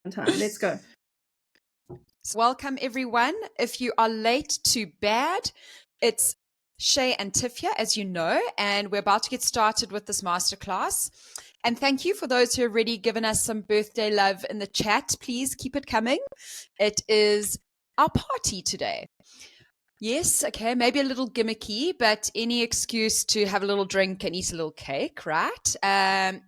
time. Let's go. Welcome, everyone. If you are late to bad, it's Shea and Tiffany, as you know, and we're about to get started with this masterclass. And thank you for those who have already given us some birthday love in the chat. Please keep it coming. It is our party today. Yes, okay, maybe a little gimmicky, but any excuse to have a little drink and eat a little cake, right?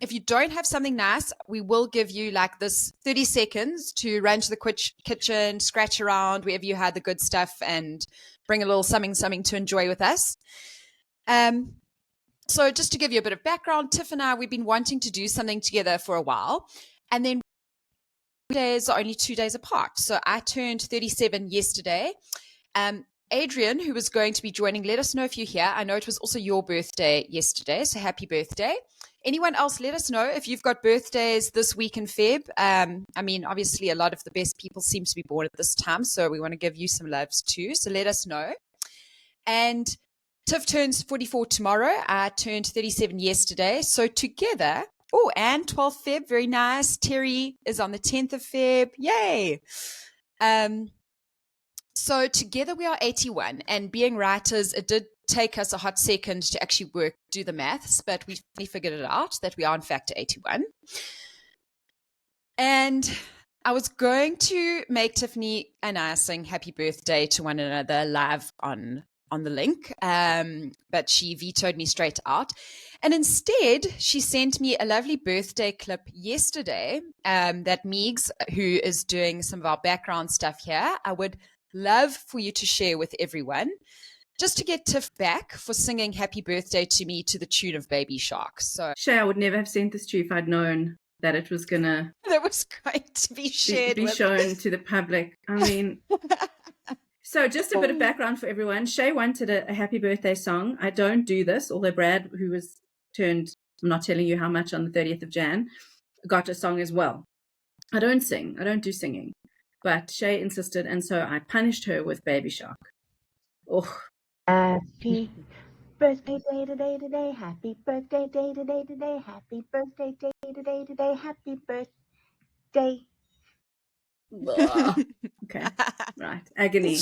If you don't have something nice, we will give you like this 30 seconds to run to the kitchen, scratch around wherever you had the good stuff, and bring a little something to enjoy with us. So just to give you a bit of background, Tiff and I, we've been wanting to do something together for a while, and then days are only 2 days apart. So I turned 37 yesterday. Adrian, who was going to be joining, let us know if you're here. I know it was also your birthday yesterday, so happy birthday. Anyone else, let us know if you've got birthdays this week in Feb. I mean, obviously, a lot of the best people seem to be born at this time, so we want to give you some loves too, so let us know. And Tiff turns 44 tomorrow. I turned 37 yesterday, so together, and 12th Feb, very nice. Terry is on the 10th of Feb, yay! So together we are 81, and being writers, it did take us a hot second to actually do the maths, but we figured it out that we are in fact 81. And I was going to make Tiffany and I sing happy birthday to one another live on the link, but she vetoed me straight out. And instead, she sent me a lovely birthday clip yesterday that Meegs, who is doing some of our background stuff here, I would love for you to share with everyone, just to get Tiff back for singing happy birthday to me to the tune of Baby Shark. So Shea, I would never have sent this to you if I'd known that it was going to be shared be shown to the public. I mean, so just a bit of background for everyone. Shea wanted a happy birthday song. I don't do this, although Brad, who was turned, I'm not telling you how much, on the 30th of Jan, got a song as well. I don't sing. I don't do singing. But Shea insisted, and so I punished her with Baby Shark. Oh. Happy birthday day today, happy birthday day today, happy birthday day today, happy birthday. Okay, right. Agony.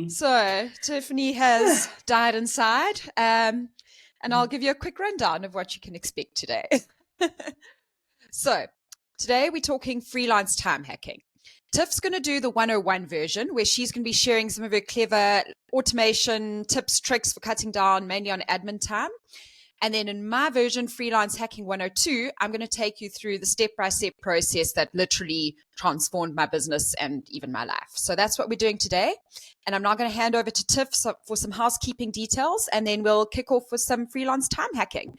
So Tiffany has died inside, and I'll give you a quick rundown of what you can expect today. So today we're talking freelance time hacking. Tiff's going to do the 101 version, where she's going to be sharing some of her clever automation tips, tricks for cutting down mainly on admin time. And then in my version, Freelance Hacking 102, I'm going to take you through the step-by-step process that literally transformed my business and even my life. So that's what we're doing today. And I'm now going to hand over to Tiff for some housekeeping details, and then we'll kick off with some freelance time hacking.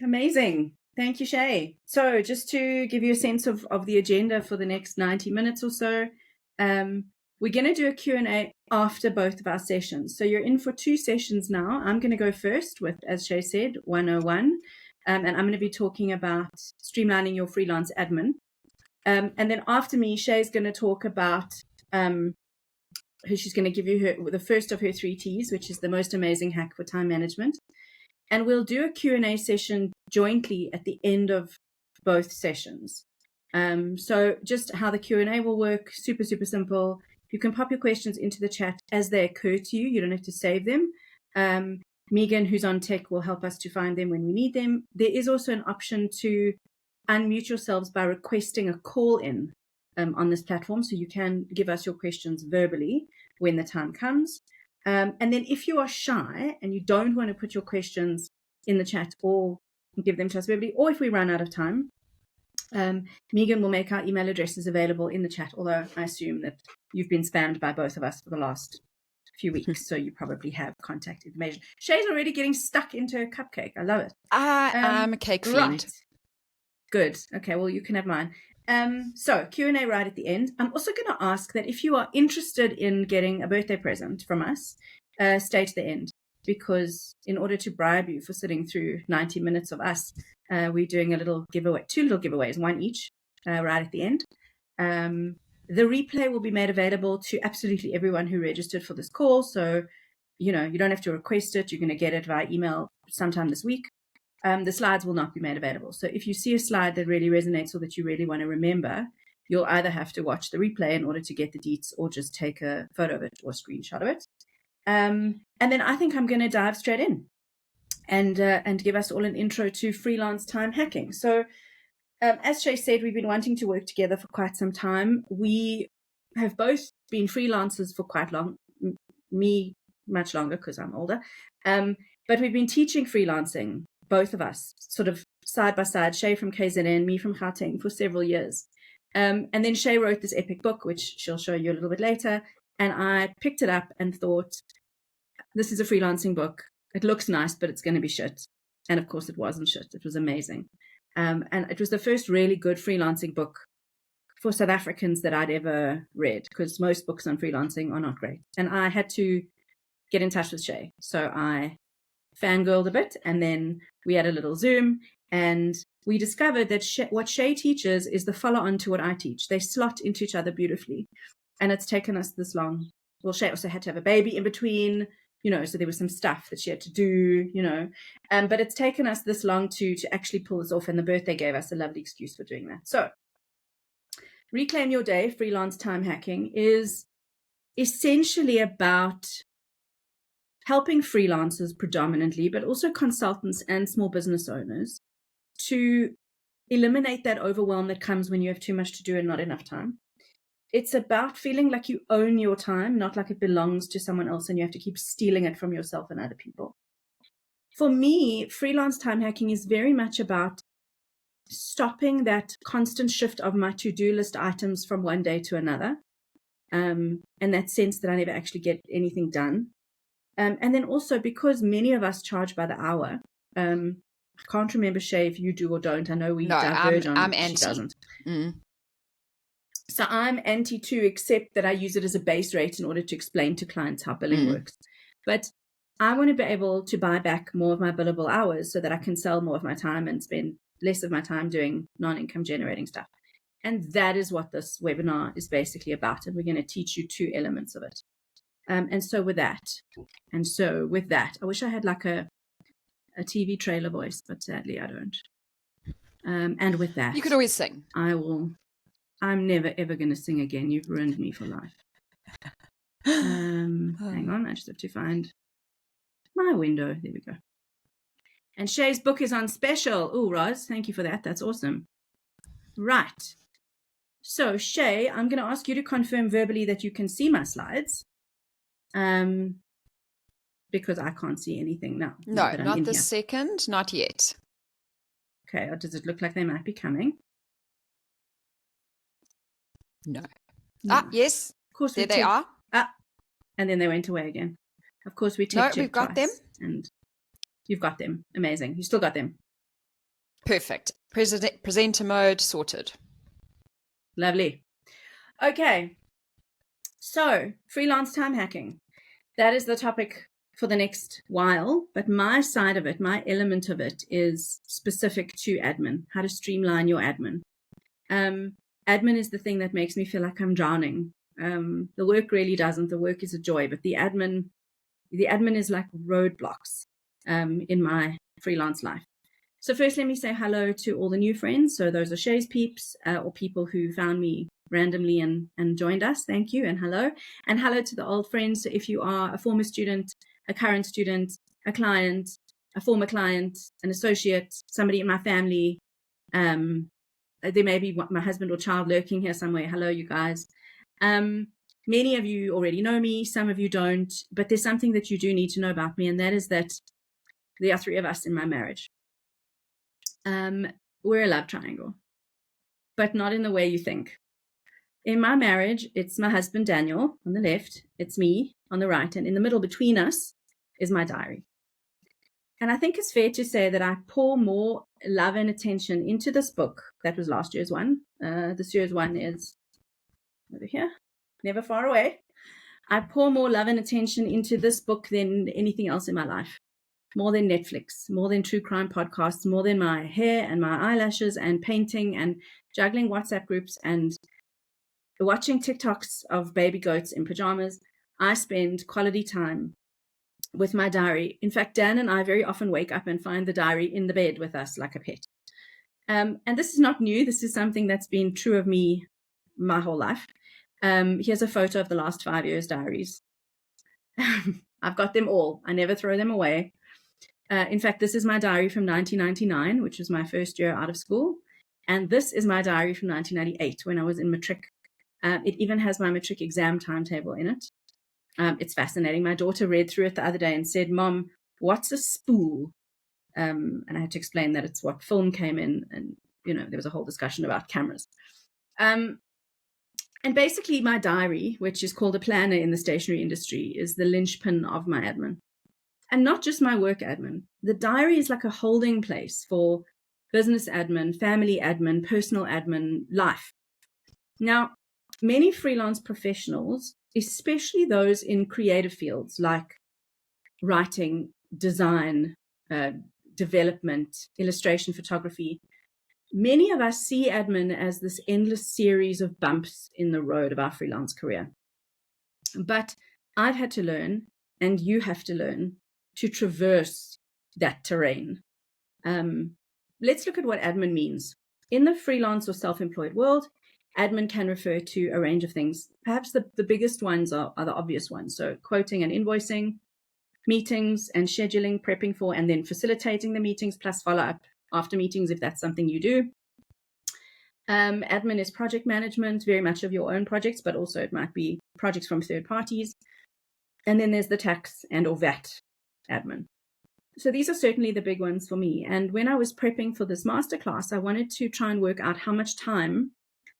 Amazing. Thank you, Shea. So just to give you a sense of the agenda for the next 90 minutes or so, we're going to do a Q&A after both of our sessions. So you're in for 2 sessions now. I'm going to go first with, as Shea said, 101. And I'm going to be talking about streamlining your freelance admin. And then after me, Shea's going to talk about, she's going to give you the first of her 3 T's, which is the most amazing hack for time management. And we'll do a Q&A session jointly at the end of both sessions. So just how the Q&A will work, super, super simple. You can pop your questions into the chat as they occur to you. You don't have to save them. Megan, who's on tech, will help us to find them when we need them. There is also an option to unmute yourselves by requesting a call-in on this platform. So you can give us your questions verbally when the time comes. And then if you are shy and you don't want to put your questions in the chat or give them to us verbally, or if we run out of time, Megan will make our email addresses available in the chat, although I assume that you've been spammed by both of us for the last few weeks, so you probably have contact information. Shay's already getting stuck into a cupcake. I love it. I'm a cake fiend. Right. Good. Okay, well, you can have mine. So Q&A right at the end. I'm also going to ask that if you are interested in getting a birthday present from us, stay to the end, because in order to bribe you for sitting through 90 minutes of us, we're doing a little giveaway, 2 little giveaways, 1 each, right at the end. The replay will be made available to absolutely everyone who registered for this call. So, you know, you don't have to request it. You're going to get it via email sometime this week. the slides will not be made available. So if you see a slide that really resonates or that you really want to remember, you'll either have to watch the replay in order to get the deets or just take a photo of it or a screenshot of it. And then I think I'm going to dive straight in and give us all an intro to freelance time hacking. So as Shea said, we've been wanting to work together for quite some time. We have both been freelancers for quite long, me much longer because I'm older. But we've been teaching freelancing, both of us, sort of side by side, Shea from KZN, me from Gauteng, for several years. And then Shea wrote this epic book, which she'll show you a little bit later. And I picked it up and thought, this is a freelancing book. It looks nice, but it's going to be shit. And of course, it wasn't shit. It was amazing. And it was the first really good freelancing book for South Africans that I'd ever read, because most books on freelancing are not great. And I had to get in touch with Shea. So I fangirled a bit, and then we had a little Zoom, and we discovered that what Shea teaches is the follow-on to what I teach. They slot into each other beautifully. And it's taken us this long. Well, Shea also had to have a baby in between, so there was some stuff that she had to do, but it's taken us this long to actually pull this off, and the birthday gave us a lovely excuse for doing that. So Reclaim Your Day, Freelance Time Hacking, is essentially about helping freelancers predominantly, but also consultants and small business owners, to eliminate that overwhelm that comes when you have too much to do and not enough time. It's about feeling like you own your time, not like it belongs to someone else and you have to keep stealing it from yourself and other people. For me, freelance time hacking is very much about stopping that constant shift of my to-do list items from one day to another, and that sense that I never actually get anything done. And then also, because many of us charge by the hour, I can't remember, Shea, if you do or don't. I know we diverge on I'm she anti. doesn't. So I'm anti too, except that I use it as a base rate in order to explain to clients how billing works. But I want to be able to buy back more of my billable hours so that I can sell more of my time and spend less of my time doing non-income generating stuff. And that is what this webinar is basically about. And we're going to teach you two elements of it. And so with that, I wish I had like a TV trailer voice, but sadly I don't. And with that, you could always sing. I'm never, ever going to sing again. You've ruined me for life. Hang on. I just have to find my window. There we go. And Shea's book is on special. Oh, Roz, thank you for that. That's awesome. Right. So, Shea, I'm going to ask you to confirm verbally that you can see my slides. Because I can't see anything now. No, not this second. Not yet. Okay. Or does it look like they might be coming? No. Yes. Of course, there they are. And then they went away again. Of course, we checked. No, we've got them. And you've got them. Amazing. You still got them. Perfect. Presenter mode sorted. Lovely. Okay. So, freelance time hacking. That is the topic for the next while. But my side of it, my element of it, is specific to admin. How to streamline your admin. Admin is the thing that makes me feel like I'm drowning. The work really doesn't. The work is a joy, but the admin is like roadblocks in my freelance life. So first, let me say hello to all the new friends. So those are Shea's peeps or people who found me randomly and joined us. Thank you and hello. And hello to the old friends. So if you are a former student, a current student, a client, a former client, an associate, somebody in my family, there may be my husband or child lurking here somewhere. Hello, you guys. Many of you already know me. Some of you don't. But there's something that you do need to know about me, and that is that there are three of us in my marriage. We're a love triangle, but not in the way you think. In my marriage, it's my husband, Daniel, on the left. It's me on the right. And in the middle between us is my diary. And I think it's fair to say that I pour more love and attention into this book. That was last year's one. This year's one is over here, never far away. I pour more love and attention into this book than anything else in my life. More than Netflix, more than true crime podcasts, more than my hair and my eyelashes and painting and juggling WhatsApp groups and watching TikToks of baby goats in pajamas. I spend quality time with my diary. In fact, Dan and I very often wake up and find the diary in the bed with us like a pet. And this is not new. This is something that's been true of me my whole life. Here's a photo of the last 5 years' diaries. I've got them all. I never throw them away. In fact, this is my diary from 1999, which was my first year out of school. And this is my diary from 1998 when I was in matric. It even has my matric exam timetable in it. It's fascinating. My daughter read through it the other day and said, "Mom, what's a spool?" And I had to explain that it's what film came in. And, there was a whole discussion about cameras. And basically my diary, which is called a planner in the stationery industry, is the linchpin of my admin. And not just my work admin. The diary is like a holding place for business admin, family admin, personal admin, life. Now, many freelance professionals, especially those in creative fields like writing, design, development, illustration, photography, many of us see admin as this endless series of bumps in the road of our freelance career. But I've had to learn, and you have to learn, to traverse that terrain. Let's look at what admin means. In the freelance or self-employed world, admin can refer to a range of things. Perhaps the biggest ones are the obvious ones. So quoting and invoicing, meetings and scheduling, prepping for, and then facilitating the meetings, plus follow-up after meetings if that's something you do. Admin is project management, very much of your own projects, but also it might be projects from third parties. And then there's the tax and or VAT admin. So these are certainly the big ones for me. And when I was prepping for this masterclass, I wanted to try and work out how much time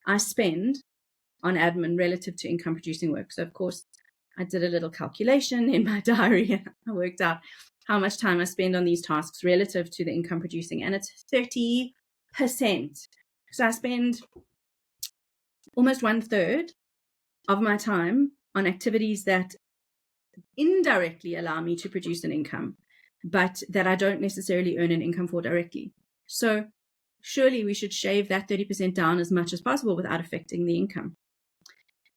I spend on admin relative to income producing work. So of course, I did a little calculation in my diary and I worked out how much time I spend on these tasks relative to the income producing, and it's 30%. So I spend almost 1/3 of my time on activities that indirectly allow me to produce an income, but that I don't necessarily earn an income for directly. So surely we should shave that 30% down as much as possible without affecting the income.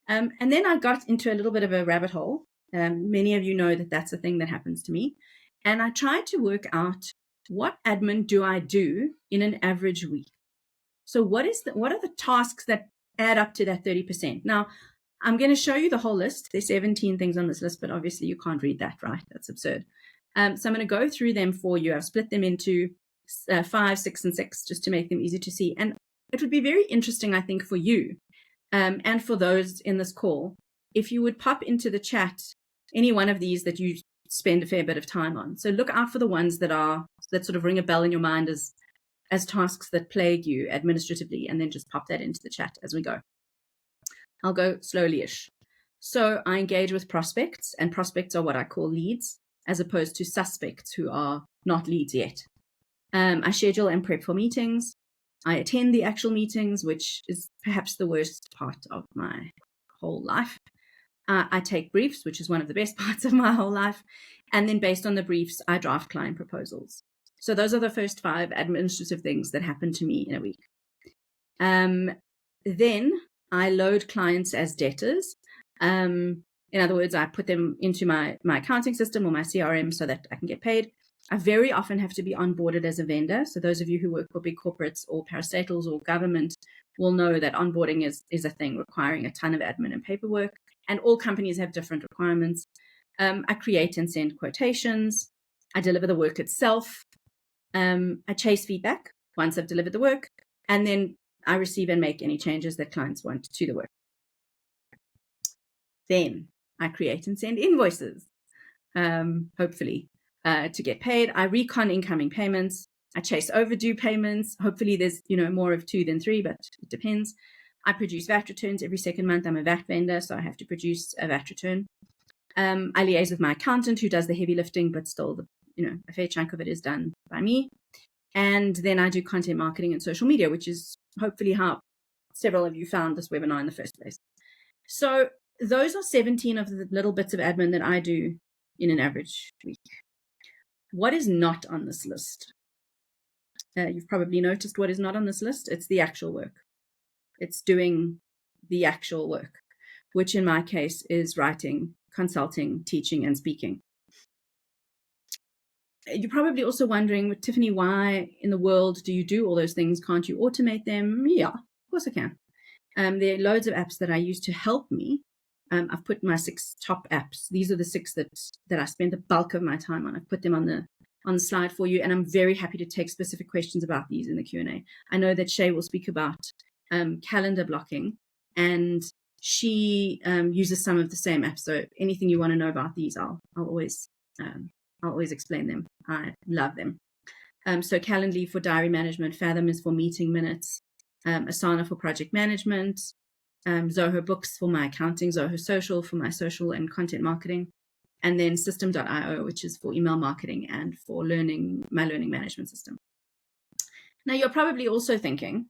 And then I got into a little bit of a rabbit hole. Many of you know that that's a thing that happens to me. And I tried to work out, what admin do I do in an average week? So what are the tasks that add up to that 30%? Now, I'm going to show you the whole list. There's 17 things on this list, but obviously you can't read that, right? That's absurd. So I'm going to go through them for you. I've split them into 5, 6, and 6 just to make them easy to see. And it would be very interesting, I think, for you and for those in this call, if you would pop into the chat any one of these that you spend a fair bit of time on. So look out for the ones that sort of ring a bell in your mind as tasks that plague you administratively, and then just pop that into the chat as we go. I'll go slowly-ish. So I engage with prospects, and prospects are what I call leads, as opposed to suspects who are not leads yet. I schedule and prep for meetings. I attend the actual meetings, which is perhaps the worst part of my whole life. I take briefs, which is one of the best parts of my whole life. And then based on the briefs, I draft client proposals. So those are the first 5 administrative things that happen to me in a week. Then I load clients as debtors. In other words, I put them into my accounting system or my CRM so that I can get paid. I very often have to be onboarded as a vendor. So those of you who work for big corporates or parastatals or government will know that onboarding is a thing requiring a ton of admin and paperwork. And all companies have different requirements. I create and send quotations. I deliver the work itself. I chase feedback once I've delivered the work. And then I receive and make any changes that clients want to the work. Then I create and send invoices, hopefully, to get paid. I recon incoming payments. I chase overdue payments. Hopefully there's, more of 2 than 3, but it depends. I produce VAT returns every second month. I'm a VAT vendor, so I have to produce a VAT return. I liaise with my accountant who does the heavy lifting, but still, a fair chunk of it is done by me. And then I do content marketing and social media, which is hopefully how several of you found this webinar in the first place. So those are 17 of the little bits of admin that I do in an average week. What is not on this list? You've probably noticed what is not on this list. It's the actual work. It's doing the actual work, which in my case is writing, consulting, teaching, and speaking. You're probably also wondering, Tiffany, why in the world do you do all those things? Can't you automate them? Yeah, of course I can. There are loads of apps that I use to help me. I've put my 6 top apps. These are the 6 that I spend the bulk of my time on. I've put them on the slide for you, and I'm very happy to take specific questions about these in the Q&A. I know that Shea will speak about calendar blocking, and she uses some of the same apps. So anything you want to know about these, I'll always explain them. I love them. So Calendly for diary management, Fathom is for meeting minutes, Asana for project management, Zoho Books for my accounting, Zoho Social for my social and content marketing, and then System.io, which is for email marketing and for my learning management system. Now, you're probably also thinking,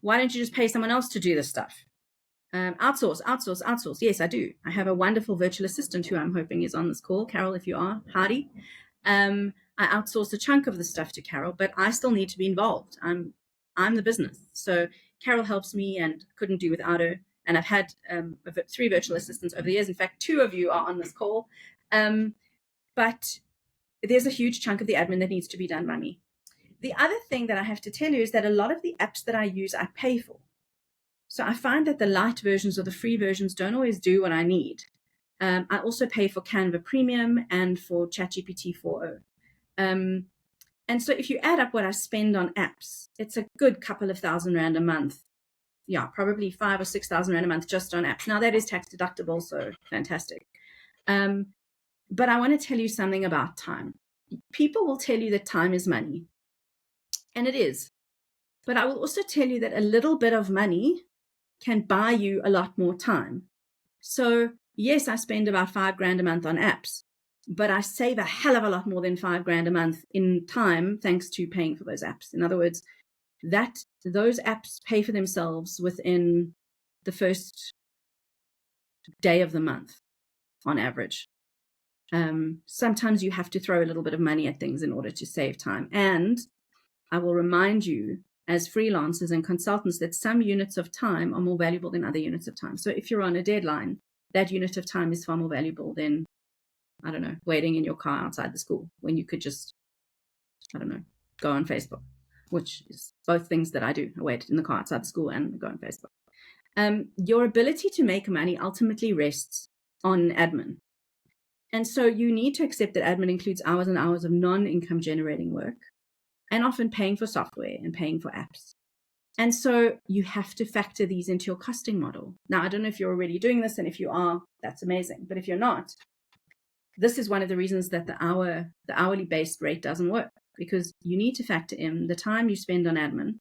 why don't you just pay someone else to do this stuff? Outsource. Yes, I do. I have a wonderful virtual assistant who I'm hoping is on this call. Carol, if you are, howdy. I outsource a chunk of the stuff to Carol, but I still need to be involved. I'm the business. So Carol helps me and couldn't do without her. And I've had 3 virtual assistants over the years. In fact, 2 of you are on this call. But there's a huge chunk of the admin that needs to be done by me. The other thing that I have to tell you is that a lot of the apps that I use, I pay for. So I find that the light versions or the free versions don't always do what I need. I also pay for Canva Premium and for ChatGPT 4.0. And so if you add up what I spend on apps, it's a good couple of $1,000 a month. Yeah, probably 5,000 or 6,000 Rand a month just on apps. Now that is tax deductible, so fantastic. But I want to tell you something about time. People will tell you that time is money, and it is. But I will also tell you that a little bit of money can buy you a lot more time. So yes, I spend about $5,000 a month on apps, but I save a hell of a lot more than $5,000 a month in time thanks to paying for those apps. In other words, those apps pay for themselves within the first day of the month on average. Sometimes you have to throw a little bit of money at things in order to save time. And I will remind you as freelancers and consultants that some units of time are more valuable than other units of time. So if you're on a deadline, that unit of time is far more valuable than, I don't know, waiting in your car outside the school when you could just, I don't know, go on Facebook, which is both things that I do. I wait in the car outside the school and go on Facebook. Your ability to make money ultimately rests on admin. And so you need to accept that admin includes hours and hours of non-income generating work and often paying for software and paying for apps. And so you have to factor these into your costing model. Now, I don't know if you're already doing this, and if you are, that's amazing. But if you're not, this is one of the reasons that the hourly based rate doesn't work, because you need to factor in the time you spend on admin,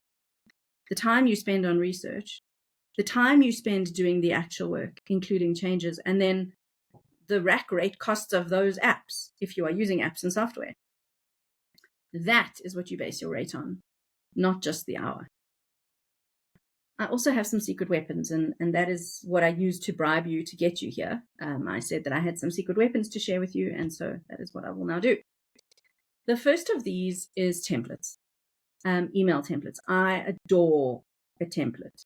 the time you spend on research, the time you spend doing the actual work, including changes, and then the rack rate costs of those apps if you are using apps and software. That is what you base your rate on, not just the hour. I also have some secret weapons, and that is what I use to bribe you to get you here. I said that I had some secret weapons to share with you, and so that is what I will now do. The first of these is templates, email templates. I adore a template.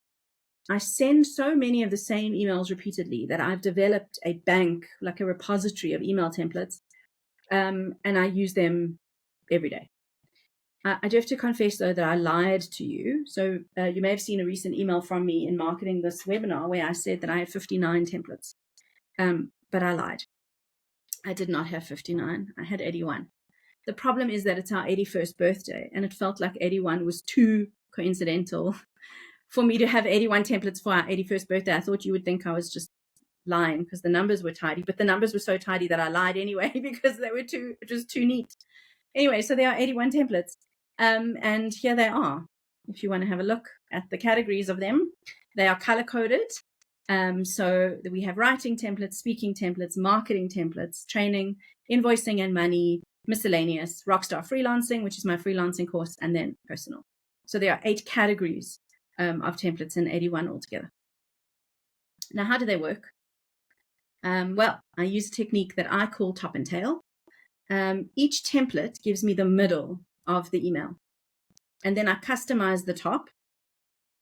I send so many of the same emails repeatedly that I've developed a bank, like a repository of email templates, and I use them every day. I do have to confess, though, that I lied to you. So you may have seen a recent email from me in marketing this webinar where I said that I had 59 templates, but I lied. I did not have 59. I had 81. The problem is that it's our 81st birthday, and it felt like 81 was too coincidental for me to have 81 templates for our 81st birthday. I thought you would think I was just lying because the numbers were tidy, but the numbers were so tidy that I lied anyway because it was too neat. Anyway, so there are 81 templates. And here they are. If you want to have a look at the categories of them, they are color coded. So we have writing templates, speaking templates, marketing templates, training, invoicing and money, miscellaneous, Rockstar Freelancing, which is my freelancing course, and then personal. So there are 8 categories of templates and 81 altogether. Now, how do they work? Well, I use a technique that I call top and tail. Each template gives me the middle of the email. And then I customize the top,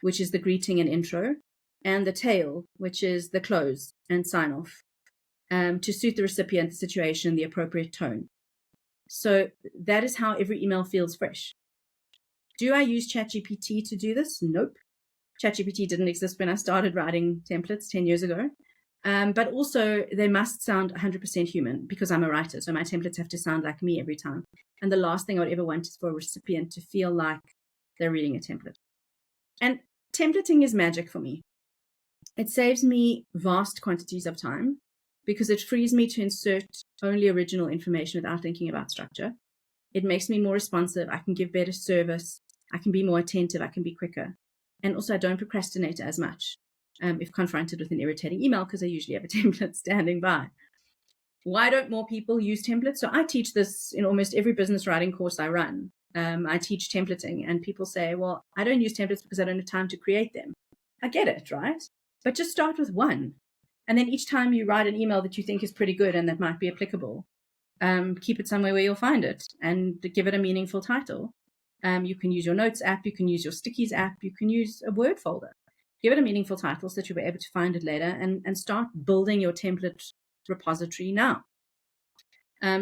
which is the greeting and intro, and the tail, which is the close and sign off, to suit the recipient, the situation, the appropriate tone. So that is how every email feels fresh. Do I use ChatGPT to do this? Nope. ChatGPT didn't exist when I started writing templates 10 years ago. But also they must sound 100% human because I'm a writer. So my templates have to sound like me every time. And the last thing I would ever want is for a recipient to feel like they're reading a template. And templating is magic for me. It saves me vast quantities of time because it frees me to insert only original information without thinking about structure. It makes me more responsive. I can give better service. I can be more attentive. I can be quicker. And also I don't procrastinate as much if confronted with an irritating email because I usually have a template standing by. Why don't more people use templates? So I teach this in almost every business writing course I run. I teach templating and people say, well, I don't use templates because I don't have time to create them. I get it, right? But just start with one. And then each time you write an email that you think is pretty good and that might be applicable, keep it somewhere where you'll find it and give it a meaningful title. You can use your notes app. You can use your stickies app. You can use a Word folder. Give it a meaningful title so that you'll be able to find it later and start building your template repository now.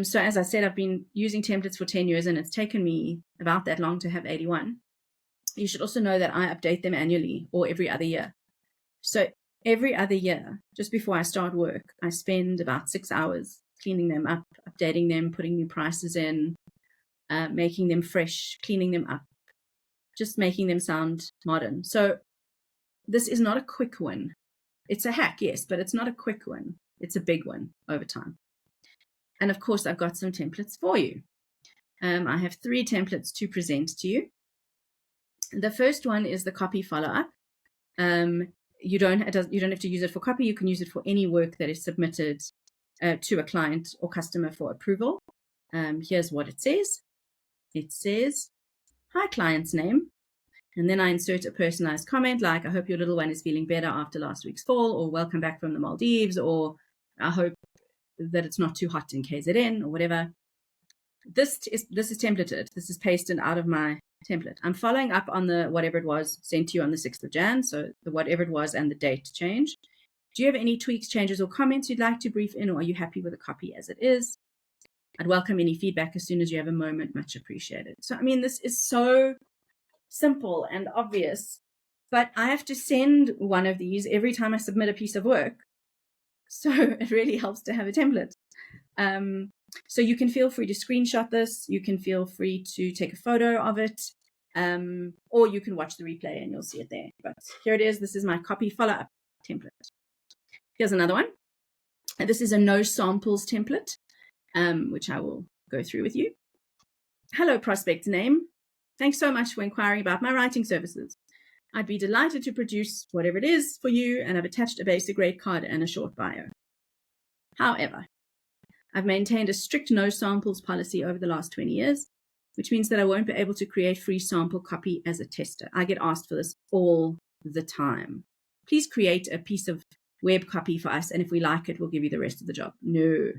So as I said, I've been using templates for 10 years and it's taken me about that long to have 81. You should also know that I update them annually or every other year. So every other year, just before I start work, I spend about 6 hours cleaning them up, updating them, putting new prices in, making them fresh, cleaning them up, just making them sound modern. So this is not a quick win. It's a hack, yes, but it's not a quick win. It's a big one over time. And of course, I've got some templates for you. I have 3 templates to present to you. The first one is the copy follow-up. You don't have to use it for copy. You can use it for any work that is submitted to a client or customer for approval. Here's what it says. It says, hi, client's name. And then I insert a personalized comment like, I hope your little one is feeling better after last week's fall, or welcome back from the Maldives, or I hope that it's not too hot in KZN, or whatever. This is templated. This is pasted out of my template. I'm following up on the whatever it was sent to you on the 6th of Jan. So the whatever it was and the date change. Do you have any tweaks, changes, or comments you'd like to brief in, or are you happy with the copy as it is? I'd welcome any feedback as soon as you have a moment. Much appreciated. So, I mean, this is so simple and obvious, but I have to send one of these every time I submit a piece of work. So it really helps to have a template. So you can feel free to screenshot this. You can feel free to take a photo of it, or you can watch the replay and you'll see it there. But here it is. This is my copy follow-up template. Here's another one. And this is a no samples template, which I will go through with you. Hello, prospect name. Thanks so much for inquiring about my writing services. I'd be delighted to produce whatever it is for you, and I've attached a basic rate card and a short bio. However, I've maintained a strict no samples policy over the last 20 years, which means that I won't be able to create free sample copy as a tester. I get asked for this all the time. Please create a piece of web copy for us, and if we like it, we'll give you the rest of the job. No.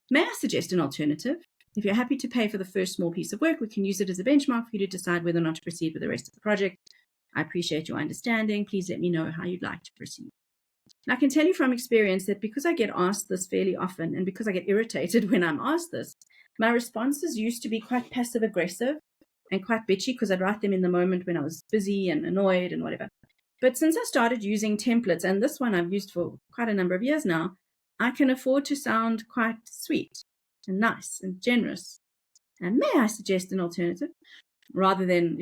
May I suggest an alternative? If you're happy to pay for the first small piece of work, we can use it as a benchmark for you to decide whether or not to proceed with the rest of the project. I appreciate your understanding. Please let me know how you'd like to proceed. And I can tell you from experience that because I get asked this fairly often and because I get irritated when I'm asked this, my responses used to be quite passive-aggressive and quite bitchy because I'd write them in the moment when I was busy and annoyed and whatever. But since I started using templates, and this one I've used for quite a number of years now, I can afford to sound quite sweet and nice and generous. And may I suggest an alternative? Rather than,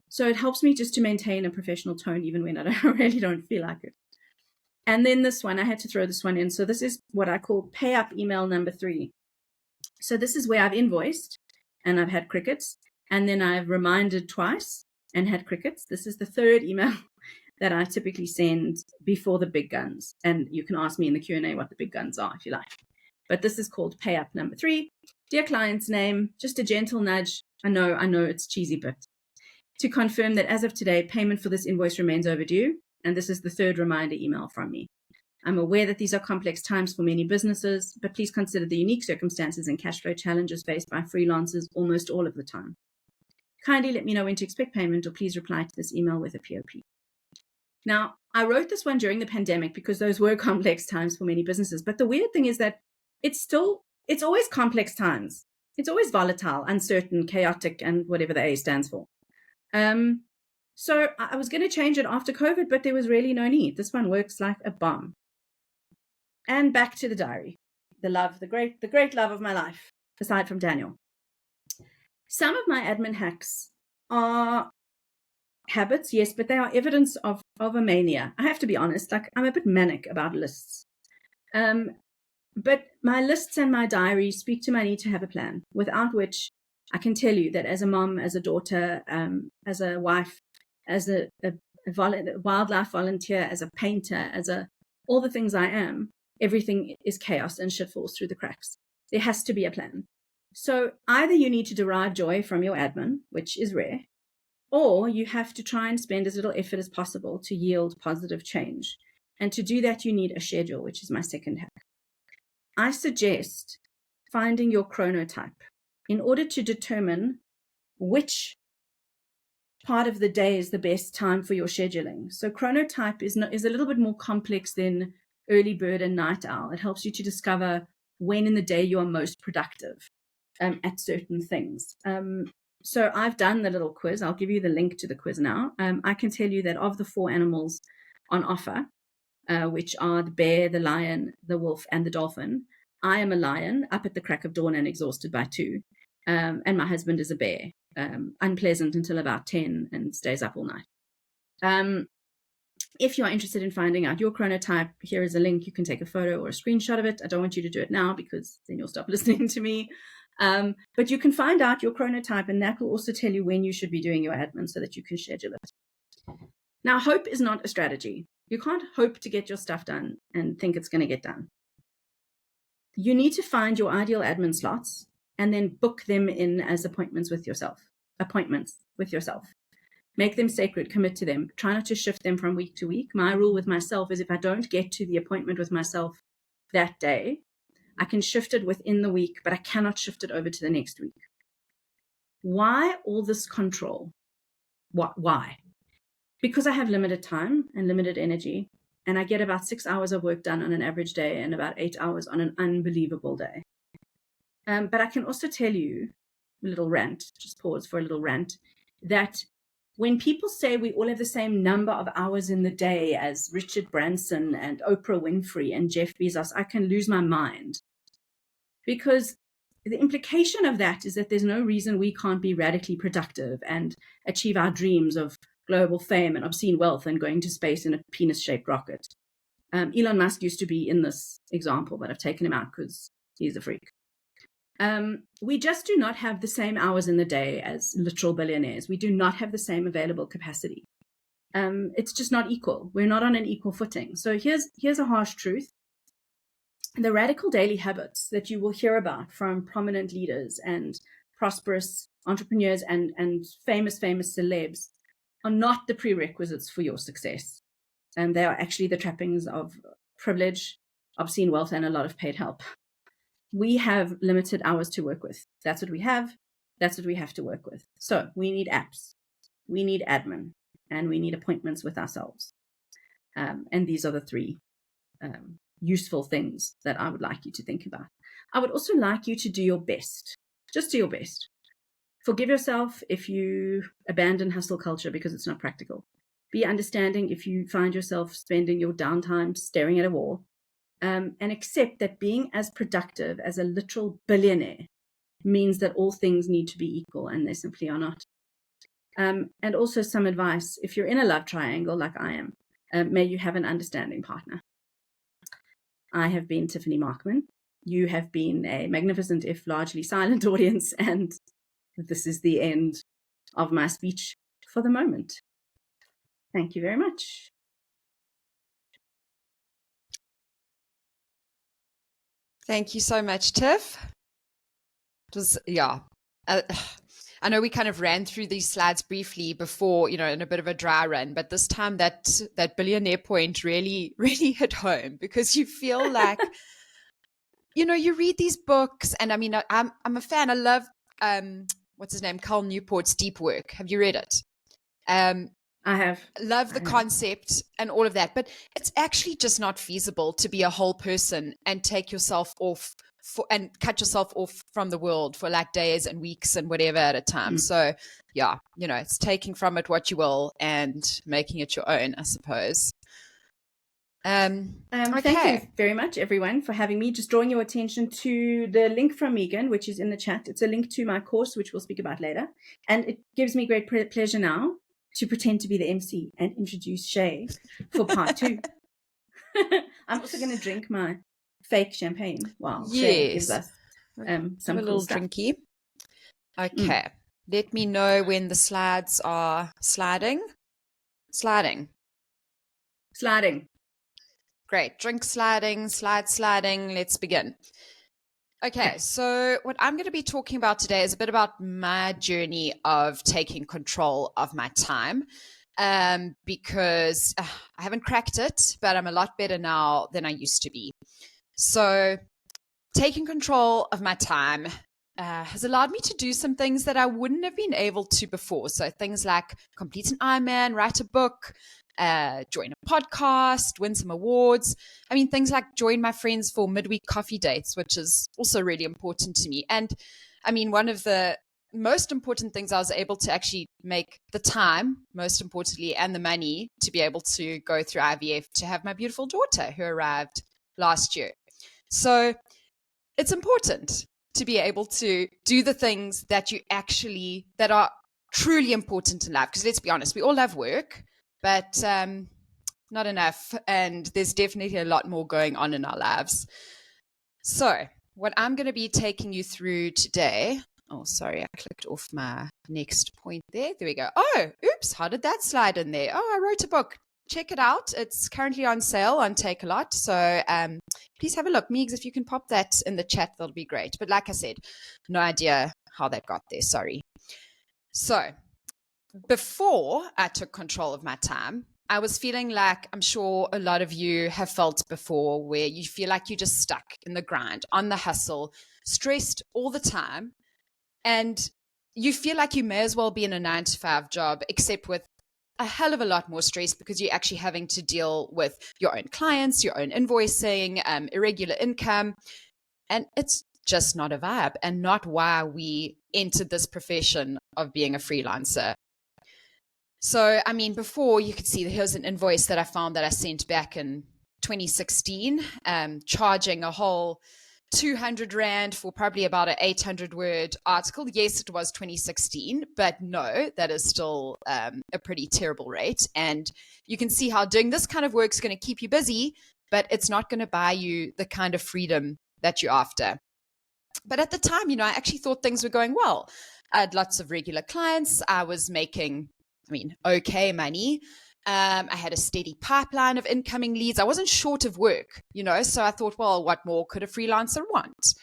so it helps me just to maintain a professional tone even when I really don't feel like it. And then this one, I had to throw this one in. So this is what I call pay up email number 3. So this is where I've invoiced and I've had crickets, and then I've reminded twice and had crickets. This is the 3rd email that I typically send before the big guns. And you can ask me in the Q&A what the big guns are if you like. But this is called pay up number 3. Dear client's name, just a gentle nudge. I know it's cheesy, but to confirm that as of today, payment for this invoice remains overdue. And this is the 3rd reminder email from me. I'm aware that these are complex times for many businesses, but please consider the unique circumstances and cash flow challenges faced by freelancers almost all of the time. Kindly let me know when to expect payment, or please reply to this email with a POP. Now, I wrote this one during the pandemic because those were complex times for many businesses. But the weird thing is that it's still it's always complex times. It's always volatile, uncertain, chaotic, and whatever the A stands for. So I was going to change it after COVID, but there was really no need. This one works like a bomb. And back to the diary, the great love of my life, aside from Daniel. Some of my admin hacks are habits, yes, but they are evidence of a mania. I have to be honest, like I'm a bit manic about lists. But my lists and my diary speak to my need to have a plan, without which I can tell you that as a mom, as a daughter, as a wife, as a wildlife volunteer, as a painter, all the things I am, everything is chaos and shit falls through the cracks. There has to be a plan. So either you need to derive joy from your admin, which is rare, or you have to try and spend as little effort as possible to yield positive change. And to do that, you need a schedule, which is my second hack. I suggest finding your chronotype in order to determine which part of the day is the best time for your scheduling. So chronotype is a little bit more complex than early bird and night owl. It helps you to discover when in the day you are most productive at certain things. So I've done the little quiz. I'll give you the link to the quiz now. I can tell you that of the 4 animals on offer, which are the bear, the lion, the wolf, and the dolphin, I am a lion, up at the crack of dawn and exhausted by 2. And my husband is a bear, unpleasant until about 10 and stays up all night. If you are interested in finding out your chronotype, here is a link. You can take a photo or a screenshot of it. I don't want you to do it now because then you'll stop listening to me. But you can find out your chronotype, and that will also tell you when you should be doing your admin so that you can schedule it. Now, hope is not a strategy. You can't hope to get your stuff done and think it's going to get done. You need to find your ideal admin slots and then book them in as appointments with yourself. Make them sacred, commit to them. Try not to shift them from week to week. My rule with myself is if I don't get to the appointment with myself that day, I can shift it within the week, but I cannot shift it over to the next week. Why all this control? Why? Because I have limited time and limited energy, and I get about 6 hours of work done on an average day and about 8 hours on an unbelievable day. But I can also tell you, a little rant, just pause for a little rant, that when people say we all have the same number of hours in the day as Richard Branson and Oprah Winfrey and Jeff Bezos, I can lose my mind. Because the implication of that is that there's no reason we can't be radically productive and achieve our dreams of global fame and obscene wealth and going to space in a penis-shaped rocket. Elon Musk used to be in this example, but I've taken him out because he's a freak. We just do not have the same hours in the day as literal billionaires. We do not have the same available capacity. It's just not equal. We're not on an equal footing. So here's a harsh truth. The radical daily habits that you will hear about from prominent leaders and prosperous entrepreneurs and famous celebs are not the prerequisites for your success. And they are actually the trappings of privilege, obscene wealth, and a lot of paid help. We have limited hours to work with. That's what we have. That's what we have to work with. So we need apps, we need admin, and we need appointments with ourselves. And these are the 3 useful things that I would like you to think about. I would also like you to do your best. Just do your best. Forgive yourself if you abandon hustle culture because it's not practical. Be understanding if you find yourself spending your downtime staring at a wall. And accept that being as productive as a literal billionaire means that all things need to be equal, and they simply are not. And also some advice, if you're in a love triangle like I am, may you have an understanding partner. I have been Tiffany Markman. You have been a magnificent, if largely silent audience, and this is the end of my speech for the moment. Thank you very much. Thank you so much, Tiff. It was, I know we kind of ran through these slides briefly before, in a bit of a dry run, but this time that billionaire point really, really hit home, because you feel like, you read these books, and I mean, I'm a fan. I love, what's his name? Cal Newport's Deep Work. Have you read it? I have. Love the concept and all of that, but it's actually just not feasible to be a whole person and take yourself off and cut yourself off from the world for like days and weeks and whatever at a time. So yeah, it's taking from it what you will and making it your own, I suppose. Thank you very much, everyone, for having me. Just drawing your attention to the link from Megan, which is in the chat. It's a link to my course, which we'll speak about later. And it gives me great pleasure now to pretend to be the MC and introduce Shea for part 2. I'm also going to drink my fake champagne while Shea gives us some a little drinky. Okay. Let me know when the slides are sliding. Sliding. Great. Drink sliding, slide sliding. Let's begin. Okay, so what I'm going to be talking about today is a bit about my journey of taking control of my time, because I haven't cracked it, but I'm a lot better now than I used to be. So taking control of my time has allowed me to do some things that I wouldn't have been able to before. So things like complete an Ironman, write a book, join a podcast, win some awards. I mean, things like join my friends for midweek coffee dates, which is also really important to me. And I mean, one of the most important things, I was able to actually make the time, most importantly, and the money to be able to go through IVF to have my beautiful daughter who arrived last year. So it's important to be able to do the things that are truly important in life. Because let's be honest, we all have work, but not enough. And there's definitely a lot more going on in our lives. So what I'm going to be taking you through today. Oh, sorry, I clicked off my next point there. There we go. Oh, oops, how did that slide in there? Oh, I wrote a book. Check it out. It's currently on sale on Take-A-Lot. So please have a look. Meegs, if you can pop that in the chat, that'll be great. But like I said, no idea how that got there. Sorry. So before I took control of my time, I was feeling like I'm sure a lot of you have felt before, where you feel like you're just stuck in the grind, on the hustle, stressed all the time. And you feel like you may as well be in a 9-to-5 job, except with a hell of a lot more stress, because you're actually having to deal with your own clients, your own invoicing, irregular income. And it's just not a vibe, and not why we entered this profession of being a freelancer. So, I mean, before, you could see that here's an invoice that I found that I sent back in 2016, charging a whole 200 Rand for probably about an 800-word article. Yes, it was 2016, but no, that is still a pretty terrible rate. And you can see how doing this kind of work is going to keep you busy, but it's not going to buy you the kind of freedom that you're after. But at the time, I actually thought things were going well. I had lots of regular clients. I was making, okay money. I had a steady pipeline of incoming leads. I wasn't short of work, so I thought, well, what more could a freelancer want?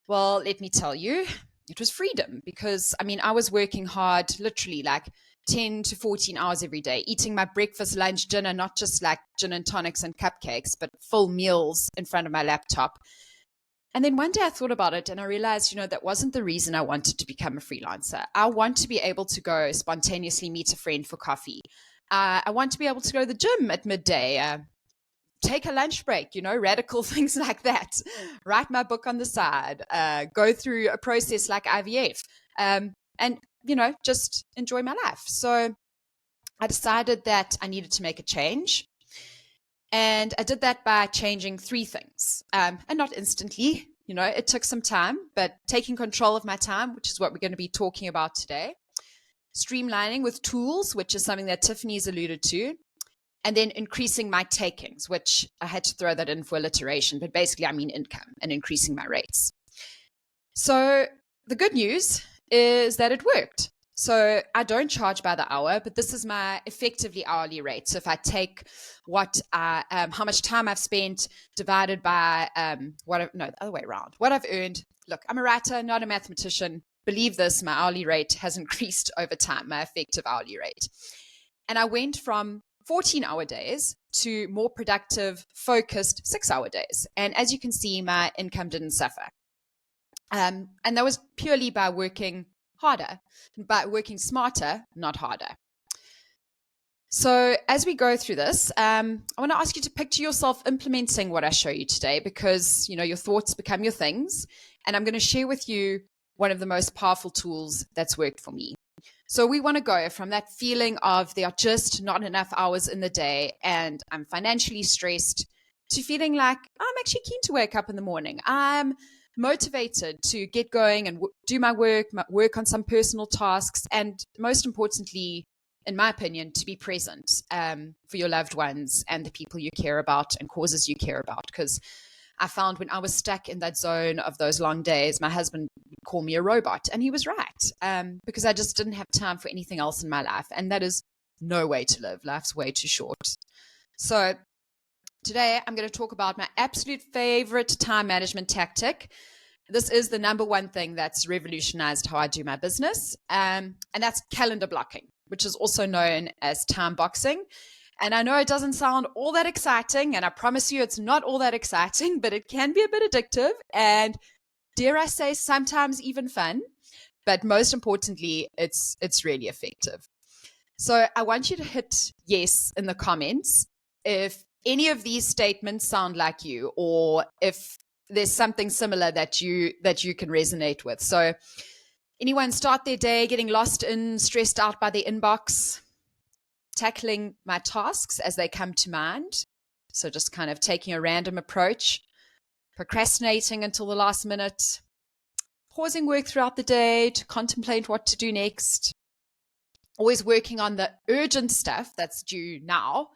Well, let me tell you, it was freedom, because, I was working hard, literally like 10 to 14 hours every day, eating my breakfast, lunch, dinner, not just like gin and tonics and cupcakes, but full meals in front of my laptop. And then one day I thought about it, and I realized, that wasn't the reason I wanted to become a freelancer. I want to be able to go spontaneously meet a friend for coffee. I want to be able to go to the gym at midday, take a lunch break, radical things like that, write my book on the side, go through a process like IVF, and, just enjoy my life. So I decided that I needed to make a change. And I did that by changing 3 things, and not instantly. It took some time, but taking control of my time, which is what we're going to be talking about today. Streamlining with tools, which is something that Tiffany's alluded to. And then increasing my takings, which I had to throw that in for alliteration, but basically I mean income and increasing my rates. So the good news is that it worked. So I don't charge by the hour, but this is my effectively hourly rate. So if I take how much time I've spent divided by the other way around, what I've earned. Look, I'm a writer, not a mathematician. Believe this, my hourly rate has increased over time, my effective hourly rate. And I went from 14-hour days to more productive, focused 6-hour days. And as you can see, my income didn't suffer. And that was purely by working harder, by working smarter, not harder. So as we go through this, I want to ask you to picture yourself implementing what I show you today, because your thoughts become your things. And I'm going to share with you one of the most powerful tools that's worked for me. So we want to go from that feeling of there are just not enough hours in the day and I'm financially stressed, to feeling like I'm actually keen to wake up in the morning. I'm motivated to get going and do my work on some personal tasks, and most importantly, in my opinion, to be present for your loved ones and the people you care about and causes you care about. Because I found when I was stuck in that zone of those long days, my husband would call me a robot, and he was right, because I just didn't have time for anything else in my life. And that is no way to live. Life's way too short. So today I'm going to talk about my absolute favorite time management tactic. This is the number one thing that's revolutionized how I do my business, and that's calendar blocking, which is also known as time boxing. And I know it doesn't sound all that exciting, and I promise you it's not all that exciting, but it can be a bit addictive and, dare I say, sometimes even fun. But most importantly, it's really effective. So I want you to hit yes in the comments if any of these statements sound like you, or if there's something similar that you can resonate with. So anyone start their day getting lost in, stressed out by their inbox, tackling my tasks as they come to mind. So just kind of taking a random approach, procrastinating until the last minute, pausing work throughout the day to contemplate what to do next, always working on the urgent stuff that's due now.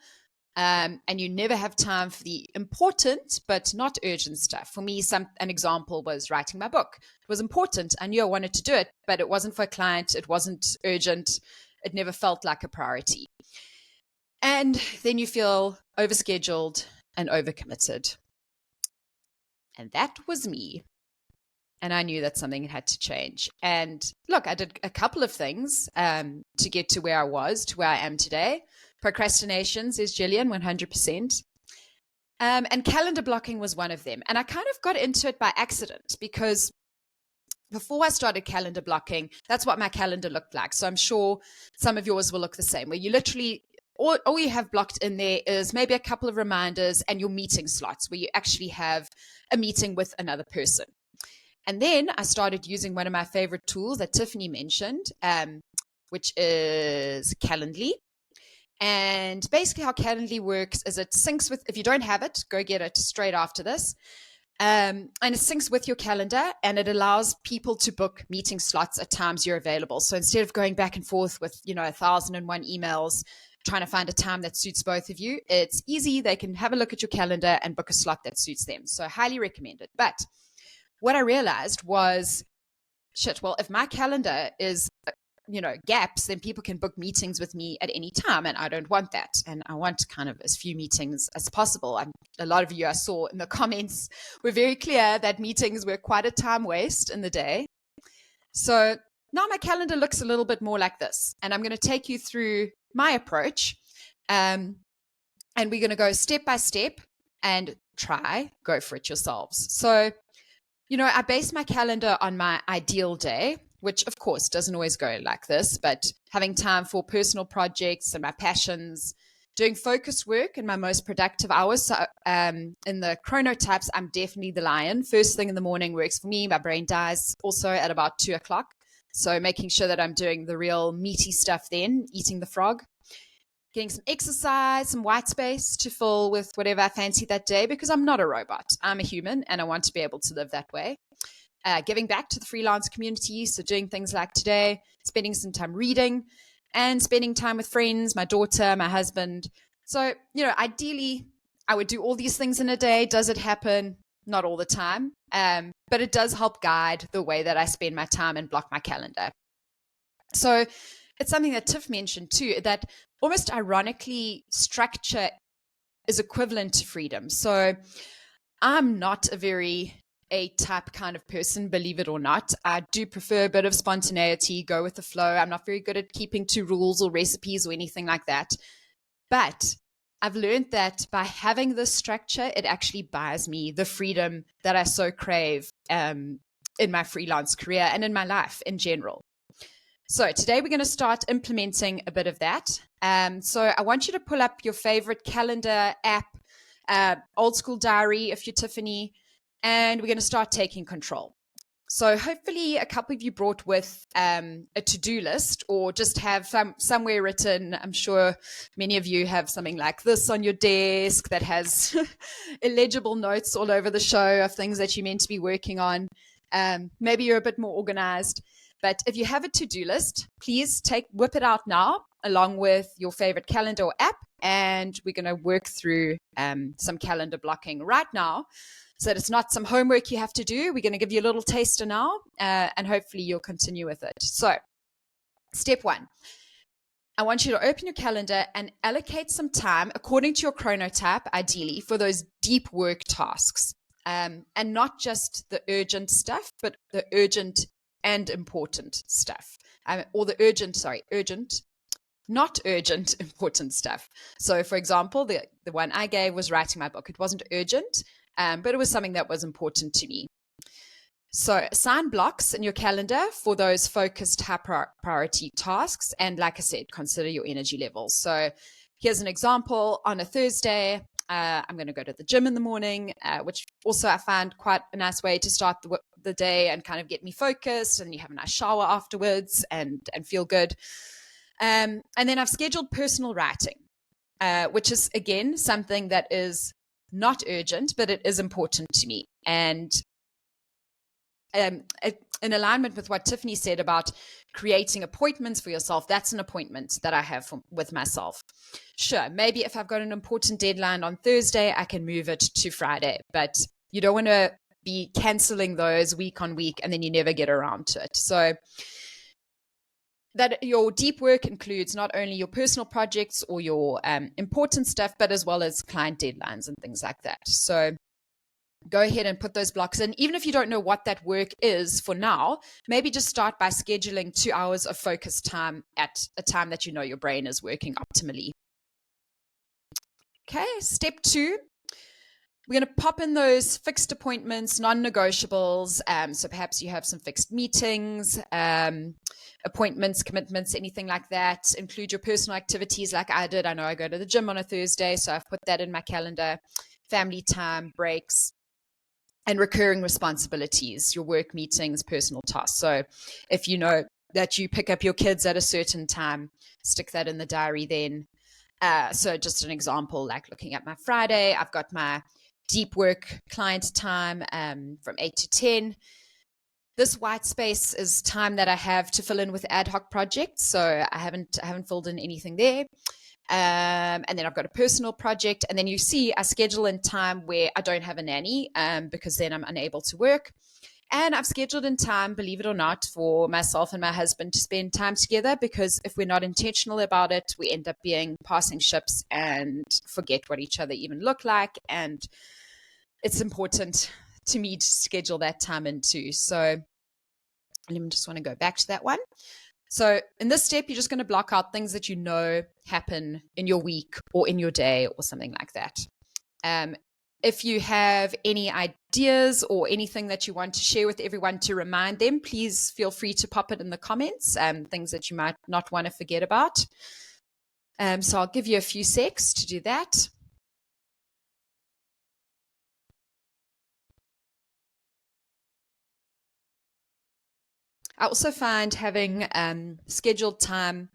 And you never have time for the important but not urgent stuff. For me, an example was writing my book. It was important. I knew I wanted to do it, but it wasn't for a client. It wasn't urgent. It never felt like a priority. And then you feel overscheduled and overcommitted. And that was me. And I knew that something had to change. And look, I did a couple of things to get to where I was, to where I am today. Procrastination, says Jillian, 100%. And calendar blocking was one of them. And I kind of got into it by accident, because before I started calendar blocking, that's what my calendar looked like. So I'm sure some of yours will look the same, where you literally, all you have blocked in there is maybe a couple of reminders and your meeting slots, where you actually have a meeting with another person. And then I started using one of my favorite tools that Tiffany mentioned, which is Calendly. And basically how Calendly works is it syncs with, if you don't have it, go get it straight after this. And it syncs with your calendar, and it allows people to book meeting slots at times you're available. So instead of going back and forth with, 1,001 emails, trying to find a time that suits both of you, it's easy. They can have a look at your calendar and book a slot that suits them. So I highly recommend it. But what I realized was, well, if my calendar is gaps, then people can book meetings with me at any time, and I don't want that. And I want kind of as few meetings as possible. A lot of you I saw in the comments were very clear that meetings were quite a time waste in the day. So now my calendar looks a little bit more like this, and I'm going to take you through my approach, and we're going to go step by step and go for it yourselves. So I base my calendar on my ideal day, which of course doesn't always go like this, but having time for personal projects and my passions, doing focused work in my most productive hours. So in the chronotypes, I'm definitely the lion. First thing in the morning works for me. My brain dies also at about 2:00. So making sure that I'm doing the real meaty stuff then, eating the frog, getting some exercise, some white space to fill with whatever I fancy that day, because I'm not a robot. I'm a human, and I want to be able to live that way. Giving back to the freelance community, so doing things like today, spending some time reading and spending time with friends, my daughter, my husband. So, ideally, I would do all these things in a day. Does it happen? Not all the time, but it does help guide the way that I spend my time and block my calendar. So it's something that Tiff mentioned too, that almost ironically, structure is equivalent to freedom. So I'm not a very A-type kind of person, believe it or not. I do prefer a bit of spontaneity, go with the flow. I'm not very good at keeping to rules or recipes or anything like that. But I've learned that by having this structure, it actually buys me the freedom that I so crave in my freelance career and in my life in general. So today we're going to start implementing a bit of that. So I want you to pull up your favorite calendar app, old school diary if you're Tiffany, and we're going to start taking control. So hopefully a couple of you brought with a to-do list, or just have somewhere written. I'm sure many of you have something like this on your desk that has illegible notes all over the show of things that you're meant to be working on. Maybe you're a bit more organized, but if you have a to-do list, please whip it out now along with your favorite calendar or app, and we're going to work through some calendar blocking right now. So that it's not some homework you have to do. We're going to give you a little taster now, and hopefully you'll continue with it. So step 1, I want you to open your calendar and allocate some time according to your chronotype, ideally, for those deep work tasks. And not just the urgent stuff, but the urgent and important stuff. Or the urgent, not urgent, important stuff. So for example, the one I gave was writing my book. It wasn't urgent, but it was something that was important to me. So assign blocks in your calendar for those focused high priority tasks. And like I said, consider your energy levels. So here's an example. On a Thursday, I'm going to go to the gym in the morning, which also I find quite a nice way to start the day and kind of get me focused. And you have a nice shower afterwards and feel good. And then I've scheduled personal writing, which is, again, something that is not urgent, but it is important to me. And in alignment with what Tiffany said about creating appointments for yourself, that's an appointment that I have with myself. Sure, maybe if I've got an important deadline on Thursday, I can move it to Friday, but you don't want to be canceling those week on week and then you never get around to it. So that your deep work includes not only your personal projects or your important stuff, but as well as client deadlines and things like that. So go ahead and put those blocks in. Even if you don't know what that work is for now, maybe just start by scheduling 2 hours of focused time at a time that you know your brain is working optimally. Okay, step 2. We're going to pop in those fixed appointments, non-negotiables. So perhaps you have some fixed meetings, appointments, commitments, anything like that. Include your personal activities like I did. I know I go to the gym on a Thursday, so I've put that in my calendar. Family time, breaks, and recurring responsibilities, your work meetings, personal tasks. So if you know that you pick up your kids at a certain time, stick that in the diary then. So just an example, like looking at my Friday, I've got my deep work client time from 8 to 10. This white space is time that I have to fill in with ad hoc projects. So I haven't filled in anything there. And then I've got a personal project. And then you see I schedule in time where I don't have a nanny because then I'm unable to work. And I've scheduled in time, believe it or not, for myself and my husband to spend time together, because if we're not intentional about it, we end up being passing ships and forget what each other even look like. And it's important to me to schedule that time in too. So let me just want to go back to that one. So in this step, you're just going to block out things that you know happen in your week or in your day or something like that. If you have any ideas or anything that you want to share with everyone to remind them, please feel free to pop it in the comments, things that you might not want to forget about. So I'll give you a few secs to do that. I also find having scheduled time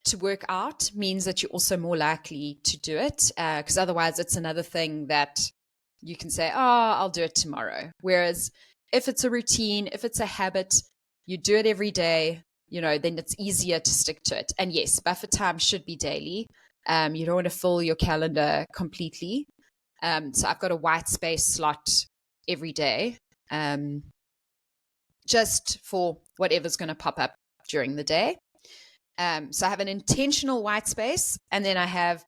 to work out means that you're also more likely to do it, because otherwise it's another thing that you can say, oh, I'll do it tomorrow. Whereas if it's a routine, if it's a habit, you do it every day, then it's easier to stick to it. And yes, buffer time should be daily. You don't want to fill your calendar completely. So I've got a white space slot every day, just for whatever's going to pop up during the day. So I have an intentional white space, and then I have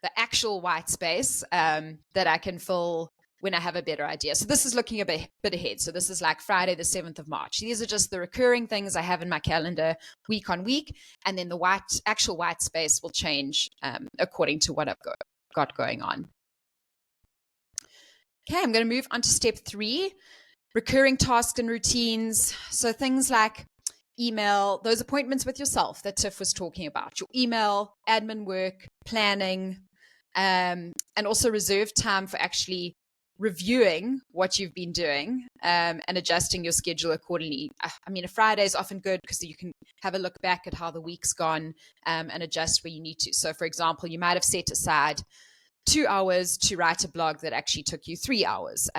the actual white space that I can fill when I have a better idea. So this is looking a bit ahead. So this is like Friday, the 7th of March. These are just the recurring things I have in my calendar week on week. And then the actual white space will change according to what I've got going on. Okay, I'm going to move on to step 3, recurring tasks and routines. So things like email, those appointments with yourself that Tiff was talking about, your email, admin work, planning, and also reserve time for actually reviewing what you've been doing and adjusting your schedule accordingly. I mean, a Friday is often good because you can have a look back at how the week's gone and adjust where you need to. So, for example, you might have set aside 2 hours to write a blog that actually took you 3 hours.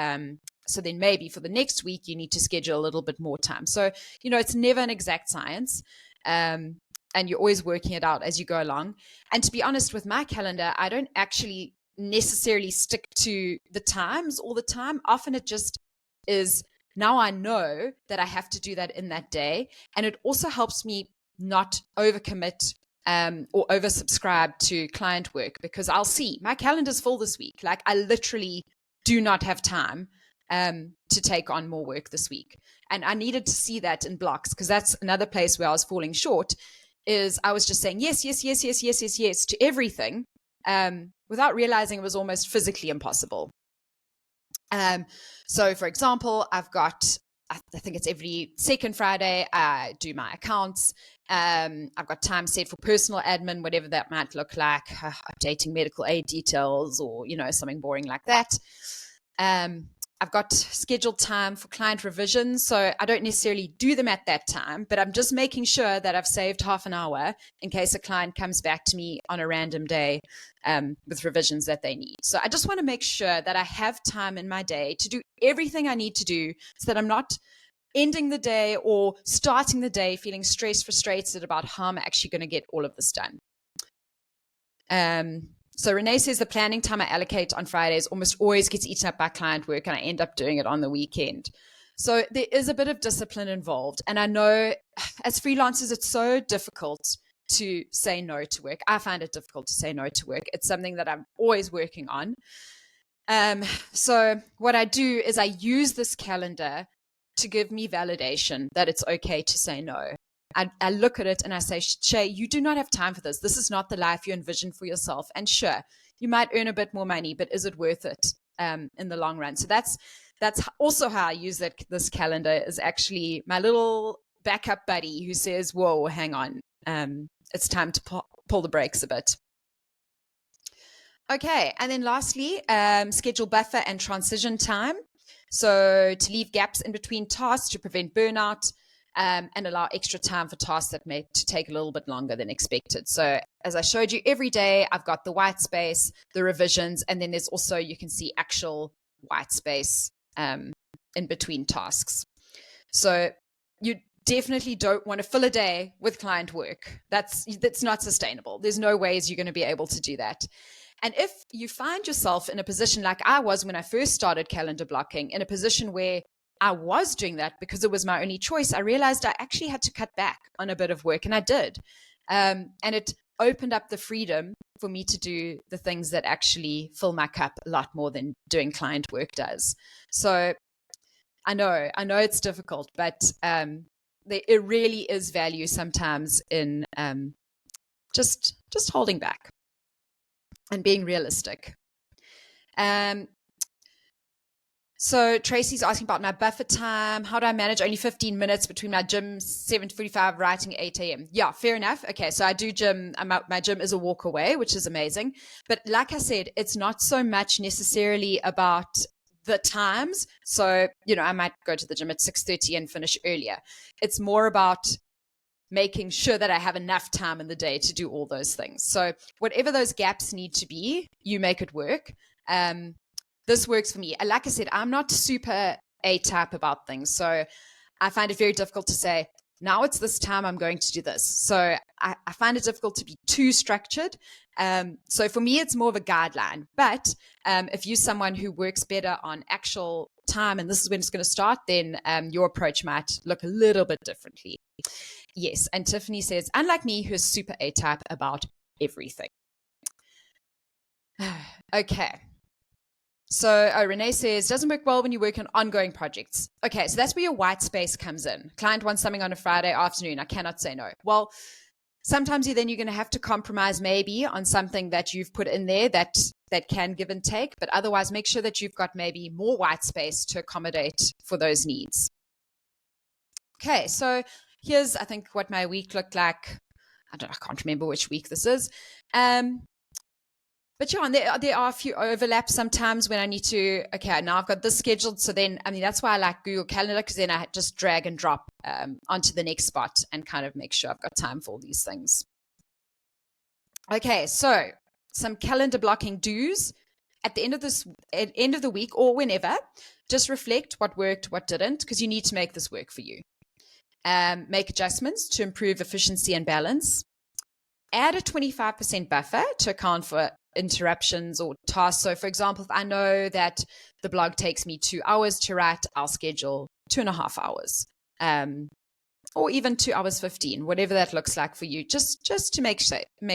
So then maybe for the next week, you need to schedule a little bit more time. So, it's never an exact science. And you're always working it out as you go along. And to be honest, with my calendar, I don't actually necessarily stick to the times all the time. Often it just is, now I know that I have to do that in that day. And it also helps me not overcommit or oversubscribe to client work, because I'll see my calendar's full this week. Like, I literally do not have time to take on more work this week. And I needed to see that in blocks, because that's another place where I was falling short, is I was just saying yes to everything without realizing it was almost physically impossible. So, for example, I've got, I think it's every second Friday, I do my accounts. I've got time set for personal admin, whatever that might look like, updating medical aid details or, something boring like that. I've got scheduled time for client revisions, so I don't necessarily do them at that time, but I'm just making sure that I've saved half an hour in case a client comes back to me on a random day with revisions that they need. So I just want to make sure that I have time in my day to do everything I need to do, so that I'm not ending the day or starting the day feeling stressed, frustrated about how I'm actually going to get all of this done. So Renee says the planning time I allocate on Fridays almost always gets eaten up by client work, and I end up doing it on the weekend. So there is a bit of discipline involved. And I know as freelancers, it's so difficult to say no to work. I find it difficult to say no to work. It's something that I'm always working on. So what I do is I use this calendar to give me validation that it's okay to say no. I look at it and I say, Shea, you do not have time for this. This is not the life you envision for yourself. And sure, you might earn a bit more money, but is it worth it in the long run? So that's also how I use it. This calendar is actually my little backup buddy who says, whoa, hang on. It's time to pull the brakes a bit. Okay. And then lastly, schedule buffer and transition time. So to leave gaps in between tasks to prevent burnout. And allow extra time for tasks that may take a little bit longer than expected. So as I showed you, every day I've got the white space, the revisions, and then there's also, you can see actual white space in between tasks. So you definitely don't want to fill a day with client work. That's not sustainable. There's no ways you're going to be able to do that. And if you find yourself in a position like I was when I first started calendar blocking, in a position where I was doing that because it was my only choice, I realized I actually had to cut back on a bit of work, and I did. And it opened up the freedom for me to do the things that actually fill my cup a lot more than doing client work does. So I know it's difficult, but it really is value sometimes in just holding back and being realistic. So Tracy's asking about my buffer time. How do I manage only 15 minutes between my gym, 7:45, writing, 8 a.m.? Yeah, fair enough. Okay, so I do gym. My gym is a walk away, which is amazing. But like I said, it's not so much necessarily about the times. So, I might go to the gym at 6:30 and finish earlier. It's more about making sure that I have enough time in the day to do all those things. So whatever those gaps need to be, you make it work. This works for me. Like I said, I'm not super A-type about things. So I find it very difficult to say, now it's this time, I'm going to do this. So I find it difficult to be too structured. So for me, it's more of a guideline. But if you're someone who works better on actual time, and this is when it's going to start, then your approach might look a little bit differently. Yes. And Tiffany says, unlike me, who's super A-type about everything. Okay. So Renee says, doesn't work well when you work on ongoing projects. Okay, so that's where your white space comes in. Client wants something on a Friday afternoon. I cannot say no. Well, sometimes you're going to have to compromise maybe on something that you've put in there that can give and take, but otherwise make sure that you've got maybe more white space to accommodate for those needs. Okay, so here's, I think, what my week looked like. I can't remember which week this is. But yeah, and there are a few overlaps sometimes when I need to, okay, now I've got this scheduled. So then, I mean, that's why I like Google Calendar, because then I just drag and drop onto the next spot and kind of make sure I've got time for all these things. Okay, so some calendar blocking do's. At the end of the week or whenever, just reflect what worked, what didn't, because you need to make this work for you. Make adjustments to improve efficiency and balance. Add a 25% buffer to account for interruptions or tasks. So for example, if I know that the blog takes me 2 hours to write, I'll schedule 2.5 hours, or even 2 hours 15, whatever that looks like for you, just to make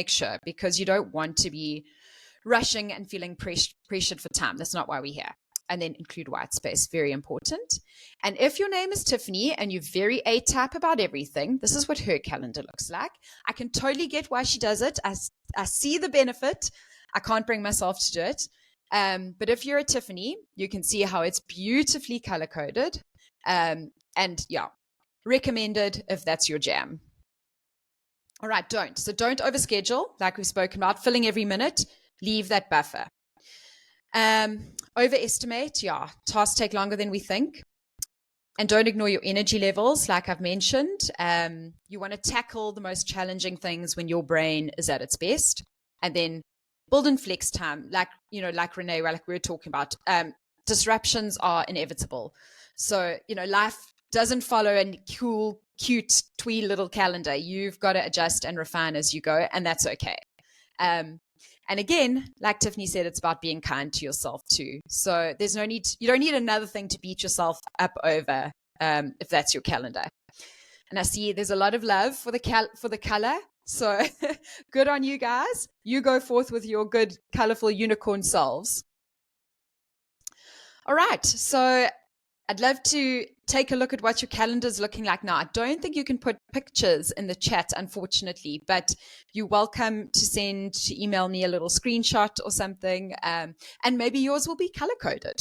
sure, because you don't want to be rushing and feeling pressured for time. That's not why we're here. And then include white space, very important. And if your name is Tiffany and you're very A-type about everything, this is what her calendar looks like. I can totally get why she does it. I see the benefit. I can't bring myself to do it. But if you're a Tiffany, you can see how it's beautifully color-coded. And yeah, recommended if that's your jam. All right, don't. So don't overschedule, like we've spoken about, filling every minute. Leave that buffer. Overestimate, yeah, tasks take longer than we think. And don't ignore your energy levels, like I've mentioned. You want to tackle the most challenging things when your brain is at its best. And then build and flex time, like Renee, like we were talking about. Disruptions are inevitable. So, life doesn't follow a cool, cute, twee little calendar. You've got to adjust and refine as you go, and that's okay. And again, like Tiffany said, it's about being kind to yourself too. So there's no need, you don't need another thing to beat yourself up over if that's your calendar. And I see there's a lot of love for the color. So good on you guys. You go forth with your good, colorful unicorn selves. All right. So I'd love to take a look at what your calendar's looking like now. I don't think you can put pictures in the chat, unfortunately, but you're welcome to email me a little screenshot or something, and maybe yours will be color-coded.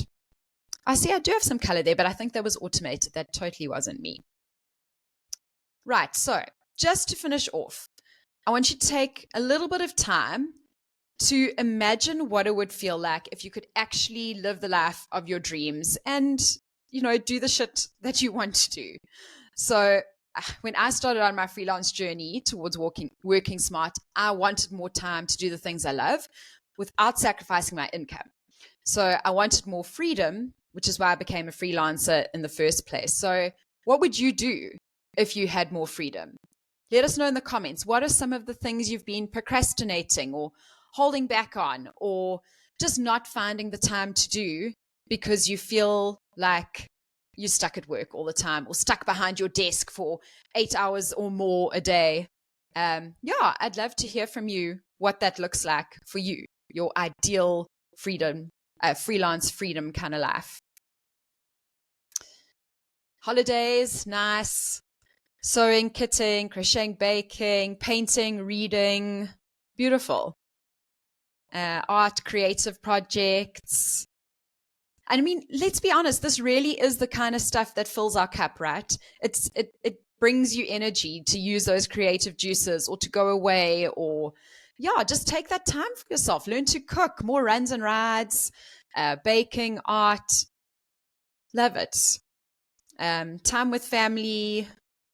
I see I do have some color there, but I think that was automated. That totally wasn't me. Right, so just to finish off, I want you to take a little bit of time to imagine what it would feel like if you could actually live the life of your dreams and do the shit that you want to do. So when I started on my freelance journey towards working smart, I wanted more time to do the things I love without sacrificing my income. So I wanted more freedom, which is why I became a freelancer in the first place. So what would you do if you had more freedom? Let us know in the comments. What are some of the things you've been procrastinating or holding back on, or just not finding the time to do because you feel like you're stuck at work all the time or stuck behind your desk for 8 hours or more a day? I'd love to hear from you what that looks like for you, your ideal freedom, freelance freedom kind of life. Holidays, nice. Sewing, kitting, crocheting, baking, painting, reading, beautiful. Art, creative projects. And I mean, let's be honest, this really is the kind of stuff that fills our cup, right? It brings you energy to use those creative juices or to go away, or just take that time for yourself. Learn to cook, more runs and rides, baking, art. Love it. Time with family,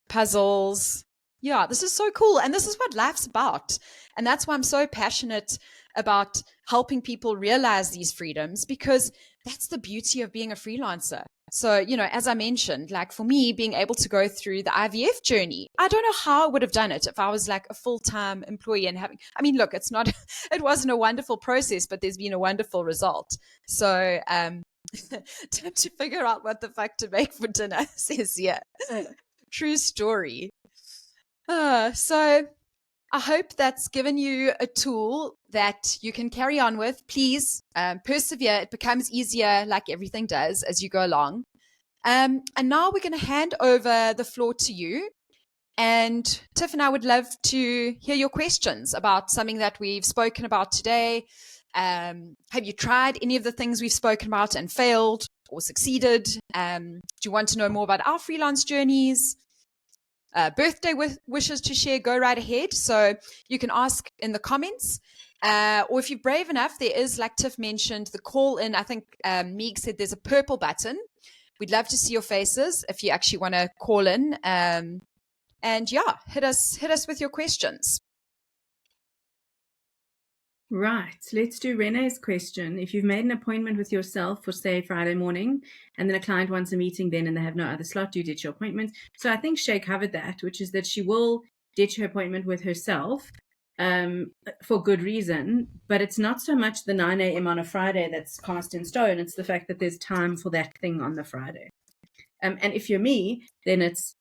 puzzles. Yeah, this is so cool. And this is what life's about. And that's why I'm so passionate about helping people realize these freedoms, because that's the beauty of being a freelancer. So, as I mentioned, like for me, being able to go through the IVF journey, I don't know how I would have done it if I was like a full-time employee and look, it wasn't a wonderful process, but there's been a wonderful result. So, time to figure out what the fuck to make for dinner, says here. True story. So I hope that's given you a tool that you can carry on with. Please persevere. It becomes easier, like everything does, as you go along. And now we're going to hand over the floor to you. And Tiff and I would love to hear your questions about something that we've spoken about today. Have you tried any of the things we've spoken about and failed or succeeded? Do you want to know more about our freelance journeys? birthday wishes to share, go right ahead. So you can ask in the comments. Or if you're brave enough, there is, like Tiff mentioned, the call in. I think Meeg said there's a purple button. We'd love to see your faces if you actually want to call in. And yeah, hit us with your questions. Right, let's do Renee's question. If you've made an appointment with yourself for, say, Friday morning, and then a client wants a meeting then and they have no other slot, do you ditch your appointment? So I think Shea covered that, which is that she will ditch her appointment with herself for good reason, but it's not so much the 9 a.m. on a Friday that's cast in stone. It's the fact that there's time for that thing on the Friday. And if you're me, then it's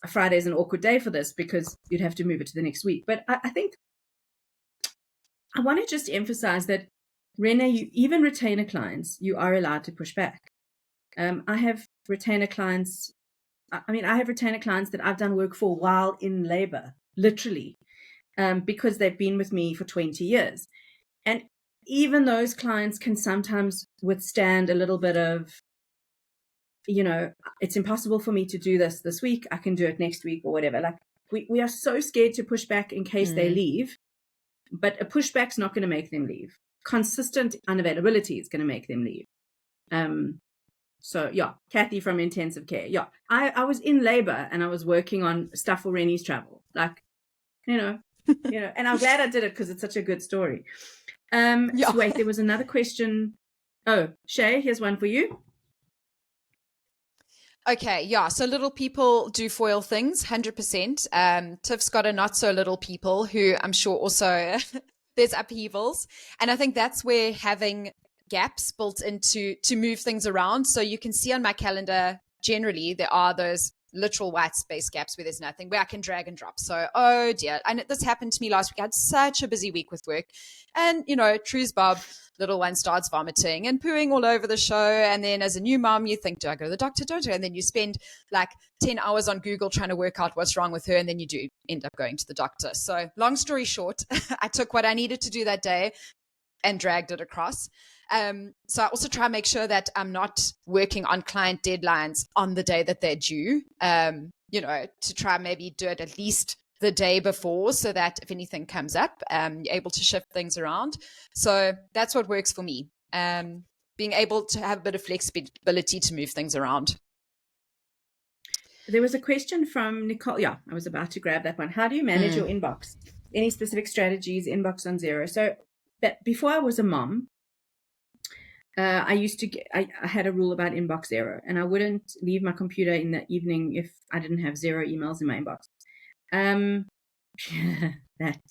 a Friday is an awkward day for this because you'd have to move it to the next week. But I think I want to just emphasize that, Renee, you even retainer clients, you are allowed to push back. I have retainer clients. I have retainer clients that I've done work for while in labor, literally, because they've been with me for 20 years. And even those clients can sometimes withstand a little bit of, it's impossible for me to do this week. I can do it next week or whatever. Like we are so scared to push back in case they leave. But a pushback's not going to make them leave. Consistent unavailability is going to make them leave. So yeah, Kathy from Intensive Care. Yeah, I was in labor and I was working on stuff for Rennie's travel. Like, and I'm glad I did it because it's such a good story. So wait, there was another question. Oh, Shea, here's one for you. Okay, yeah. So little people do foil things, 100%. Tiff's got a not so little people who I'm sure also there's upheavals. And I think that's where having gaps built into to move things around. So you can see on my calendar, generally, there are those literal white space gaps where there's nothing, where I can drag and drop. So, oh dear. And this happened to me last week. I had such a busy week with work. And, true's Bob, little one starts vomiting and pooing all over the show. And then as a new mom, you think, do I go to the doctor? Don't I? And then you spend like 10 hours on Google trying to work out what's wrong with her. And then you do end up going to the doctor. So long story short, I took what I needed to do that day and dragged it across. So I also try and make sure that I'm not working on client deadlines on the day that they're due, to try and maybe do it at least the day before so that if anything comes up, you're able to shift things around. So that's what works for me, being able to have a bit of flexibility to move things around. There was a question from Nicole. Yeah, I was about to grab that one. How do you manage your inbox? Any specific strategies, inbox on zero? So before I was a mom, I had a rule about inbox zero, and I wouldn't leave my computer in the evening if I didn't have 0 emails in my inbox. That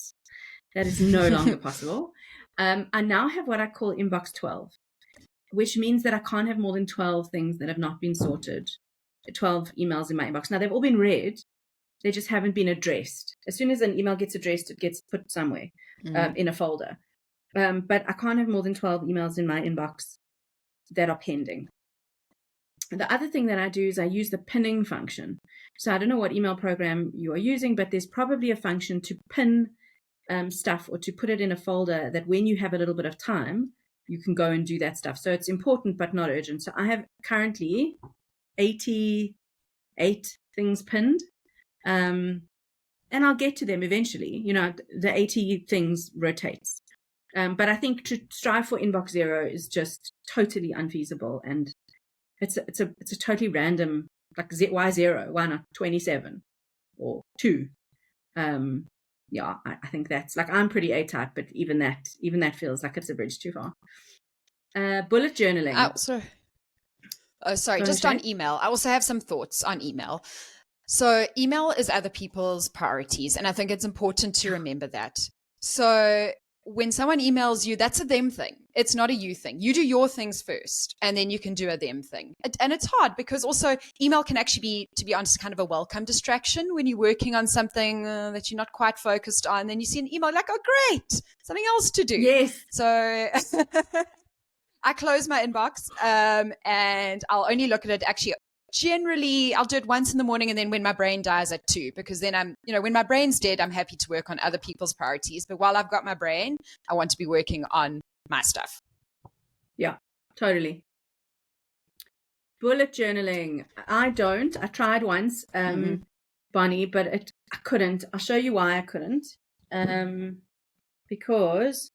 is no longer possible. I now have what I call inbox 12, which means that I can't have more than 12 things that have not been sorted, 12 emails in my inbox. Now, they've all been read. They just haven't been addressed. As soon as an email gets addressed, it gets put somewhere in a folder. But I can't have more than 12 emails in my inbox that are pending. The other thing that I do is I use the pinning function. So I don't know what email program you are using, but there's probably a function to pin stuff or to put it in a folder that when you have a little bit of time, you can go and do that stuff. So it's important but not urgent. So I have currently 88 things pinned. And I'll get to them eventually. The 80 things rotates. But I think to strive for inbox zero is just totally unfeasible, and it's a totally random, like why 0? Why not 27 or 2? I think that's like, I'm pretty A-type, but even that feels like it's a bridge too far. Bullet journaling. Sorry, just on email. I also have some thoughts on email. So email is other people's priorities, and I think it's important to remember that. So when someone emails you, that's a them thing. It's not a you thing. You do your things first, and then you can do a them thing. And it's hard because also email can actually be, to be honest, kind of a welcome distraction when you're working on something that you're not quite focused on. Then you see an email like, oh, great, something else to do. Yes. So I close my inbox and I'll only look at it actually. Generally, I'll do it once in the morning, and then when my brain dies at 2, because then when my brain's dead, I'm happy to work on other people's priorities. But while I've got my brain, I want to be working on my stuff. Yeah, totally. Bullet journaling. I don't. I tried once, but Bonnie, but I couldn't. I'll show you why I couldn't. Because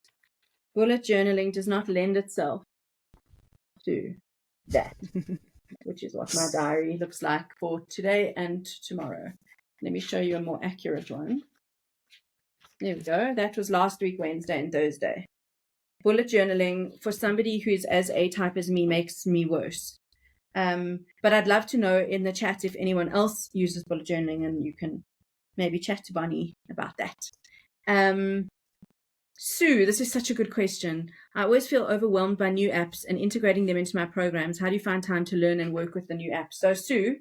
bullet journaling does not lend itself to that, which is what my diary looks like for today and tomorrow. Let me show you a more accurate one. There we go. That was last week, Wednesday and Thursday. Bullet journaling for somebody who's as A-type as me makes me worse. But I'd love to know in the chat if anyone else uses bullet journaling, and you can maybe chat to Bonnie about that. Sue, this is such a good question. I always feel overwhelmed by new apps and integrating them into my programs. How do you find time to learn and work with the new apps? So Sue,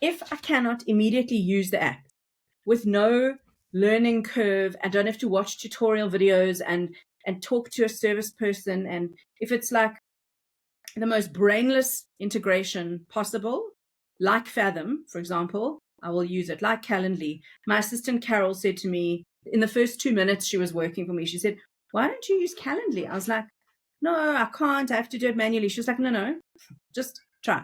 if I cannot immediately use the app with no learning curve, I don't have to watch tutorial videos and talk to a service person, and if it's like the most brainless integration possible, like Fathom, for example, I will use it, like Calendly. My assistant Carol said to me, in the first 2 minutes she was working for me, she said, why don't you use Calendly? I was like, no, I can't. I have to do it manually. She was like, no, just try.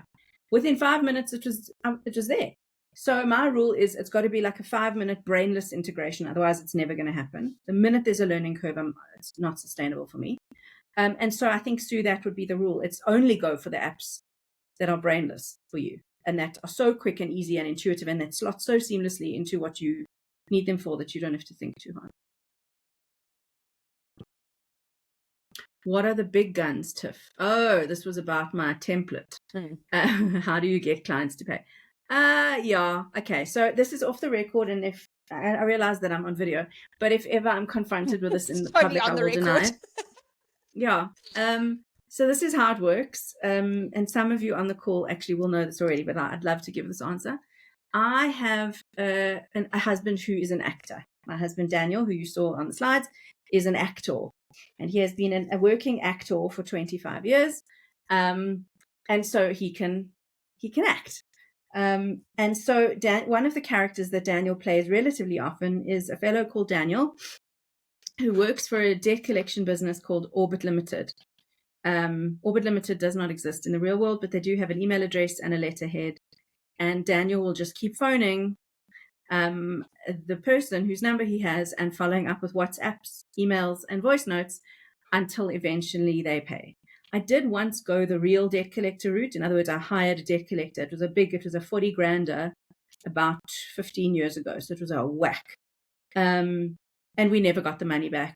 Within 5 minutes, it was there. So my rule is it's got to be like a 5-minute brainless integration. Otherwise, it's never going to happen. The minute there's a learning curve, it's not sustainable for me. And so I think, Sue, that would be the rule. It's only go for the apps that are brainless for you and that are so quick and easy and intuitive and that slot so seamlessly into what you need them for that you don't have to think too hard. What are the big guns, Tiff? Oh, this was about my template. How do you get clients to pay? Yeah. Okay. So this is off the record, and if I realize that I'm on video, but if ever I'm confronted with this in the public, I will deny it. Yeah. So this is how it works. And some of you on the call actually will know this already, but I'd love to give this answer. I have a husband who is an actor. My husband, Daniel, who you saw on the slides, is an actor. And he has been a working actor for 25 years. And so he can act. And so one of the characters that Daniel plays relatively often is a fellow called Daniel, who works for a debt collection business called Orbit Limited. Orbit Limited does not exist in the real world, but they do have an email address and a letterhead. And Daniel will just keep phoning the person whose number he has and following up with WhatsApps, emails, and voice notes until eventually they pay. I did once go the real debt collector route. In other words, I hired a debt collector. It was a 40 grander about 15 years ago. So it was a whack. And we never got the money back.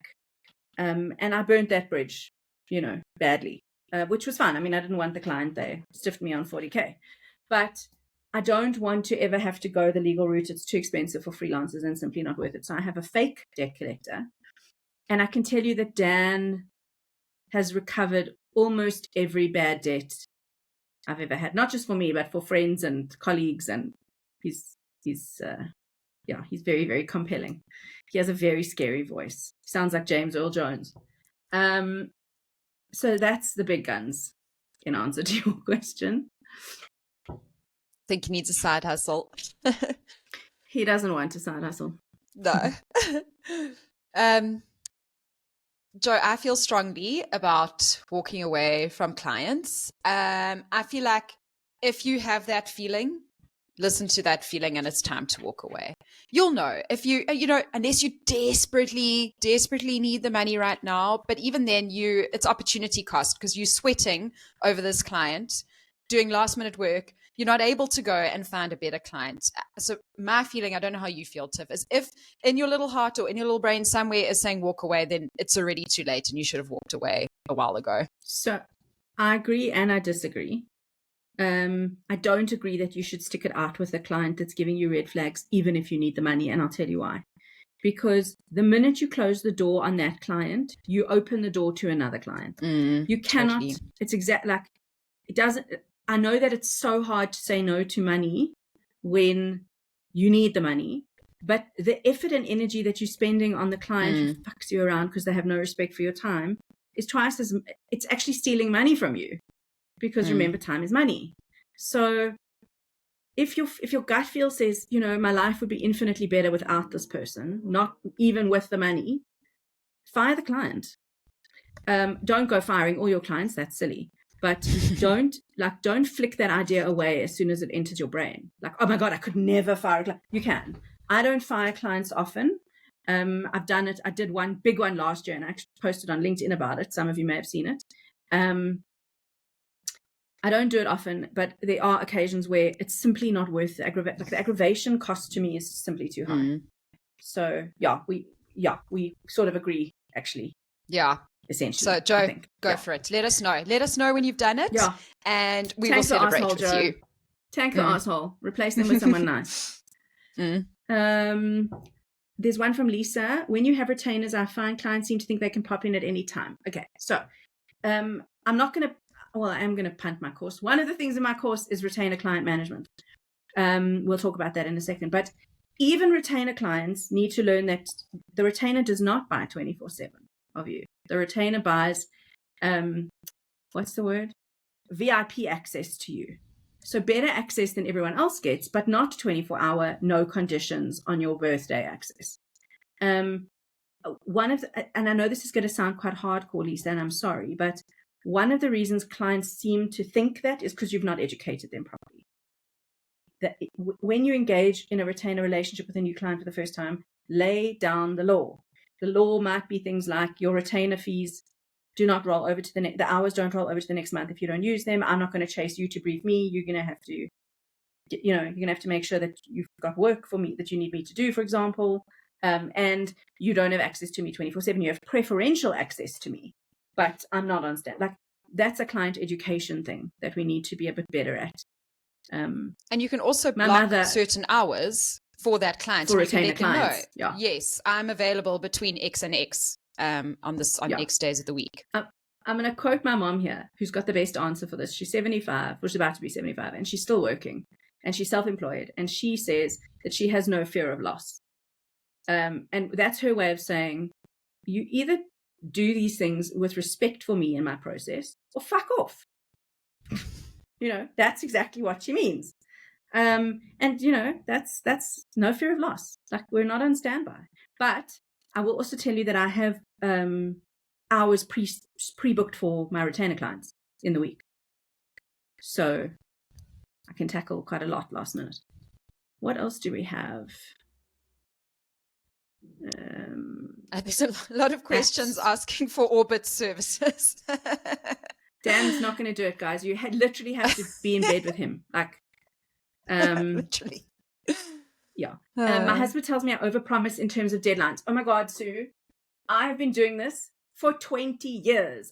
And I burnt that bridge, badly, which was fine. I mean, I didn't want the client. They stiffed me on 40K. But I don't want to ever have to go the legal route. It's too expensive for freelancers and simply not worth it. So I have a fake debt collector. And I can tell you that Dan has recovered almost every bad debt I've ever had, not just for me, but for friends and colleagues. And he's very, very compelling. He has a very scary voice. Sounds like James Earl Jones. So that's the big guns in answer to your question. Think he needs a side hustle. He doesn't want a side hustle. No. Joe, I feel strongly about walking away from clients. I feel like if you have that feeling, listen to that feeling and it's time to walk away. You'll know if unless you desperately need the money right now, but even then it's opportunity cost because you're sweating over this client, doing last minute work. You're not able to go and find a better client. So my feeling, I don't know how you feel, Tiff, is if in your little heart or in your little brain somewhere is saying walk away, then it's already too late and you should have walked away a while ago. So I agree and I disagree. I don't agree that you should stick it out with a client that's giving you red flags, even if you need the money. And I'll tell you why. Because the minute you close the door on that client, you open the door to another client. You cannot, totally. It's exact like it doesn't. I know that it's so hard to say no to money when you need the money, but the effort and energy that you're spending on the client who fucks you around because they have no respect for your time is twice as, it's actually stealing money from you because remember, time is money. So if your gut feel says, my life would be infinitely better without this person, not even with the money, fire the client. Don't go firing all your clients. That's silly. but don't flick that idea away as soon as it enters your brain. Like, oh my God, I could never fire a client. You can. I don't fire clients often. I've done it. I did one big one last year and I actually posted on LinkedIn about it. Some of you may have seen it. I don't do it often, but there are occasions where it's simply not worth the aggravation cost to me is simply too high. So we sort of agree, actually. Yeah. Essentially. So Joe, go for it. Let us know. Let us know when you've done it. Yeah. And we will celebrate with Joe. you. Tank the asshole. Replace them with someone nice. There's one from Lisa. When you have retainers, I find clients seem to think they can pop in at any time. Okay. So I am going to punt my course. One of the things in my course is retainer client management. We'll talk about that in a second. But even retainer clients need to learn that the retainer does not buy 24/7 of you. The retainer buys, what's the word? VIP access to you. So better access than everyone else gets, but not 24-hour, no conditions on your birthday access. And I know this is going to sound quite hardcore, Lisa, and I'm sorry, but one of the reasons clients seem to think that is because you've not educated them properly. That when you engage in a retainer relationship with a new client for the first time, lay down the law. The law might be things like your retainer fees do not roll over to the hours don't roll over to the next month if you don't use them. I'm not going to chase you to brief me. You're going to have to, you're going to have to make sure that you've got work for me that you need me to do, for example. And you don't have access to me 24/7. You have preferential access to me, but I'm not on stand. Like, that's a client education thing that we need to be a bit better at. And you can also block certain hours for that client for retainer clients. Yeah. Yes, I'm available between X and X on X days of the week. I'm going to quote my mom here, who's got the best answer for this. She's 75, or she's about to be 75, and she's still working, and she's self-employed, and she says that she has no fear of loss. And that's her way of saying, you either do these things with respect for me and my process, or fuck off. That's exactly what she means. And that's no fear of loss. Like, we're not on standby. But I will also tell you that I have hours pre-booked for my retainer clients in the week, so I can tackle quite a lot last minute. What else do we have? There's a lot of questions asking for Orbit services. Dan's not going to do it, guys. You literally have to be in bed with him. Like, literally. Yeah. My husband tells me I overpromise in terms of deadlines. Oh my God, Sue, I've been doing this for 20 years.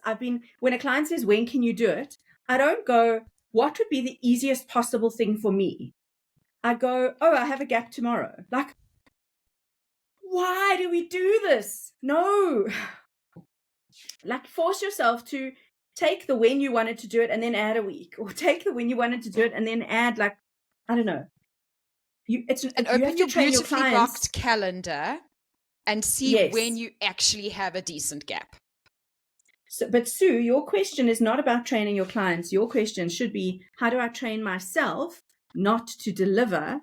When a client says, when can you do it? I don't go, what would be the easiest possible thing for me? I go, oh, I have a gap tomorrow. Like, why do we do this? No. Like, force yourself to take the when you wanted to do it and then add a week, or take the when you wanted to do it and then add, like, I don't know. Open your beautifully blocked calendar and see when you actually have a decent gap. But Sue, your question is not about training your clients. Your question should be, how do I train myself not to deliver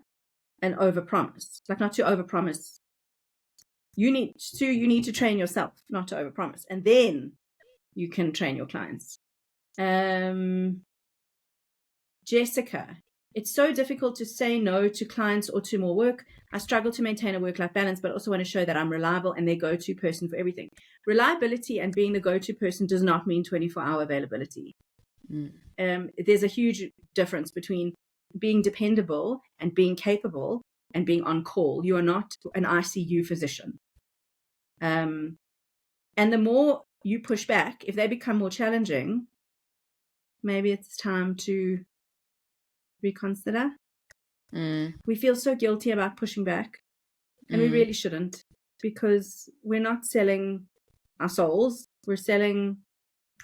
and overpromise? Like, not to overpromise. You need to train yourself not to overpromise, and then you can train your clients. Jessica, it's so difficult to say no to clients or to more work. I struggle to maintain a work-life balance, but also want to show that I'm reliable and their go-to person for everything. Reliability and being the go-to person does not mean 24-hour availability. There's a huge difference between being dependable and being capable and being on call. You are not an ICU physician. And the more you push back, if they become more challenging, maybe it's time to reconsider. We feel so guilty about pushing back, and we really shouldn't, because we're not selling our souls. We're selling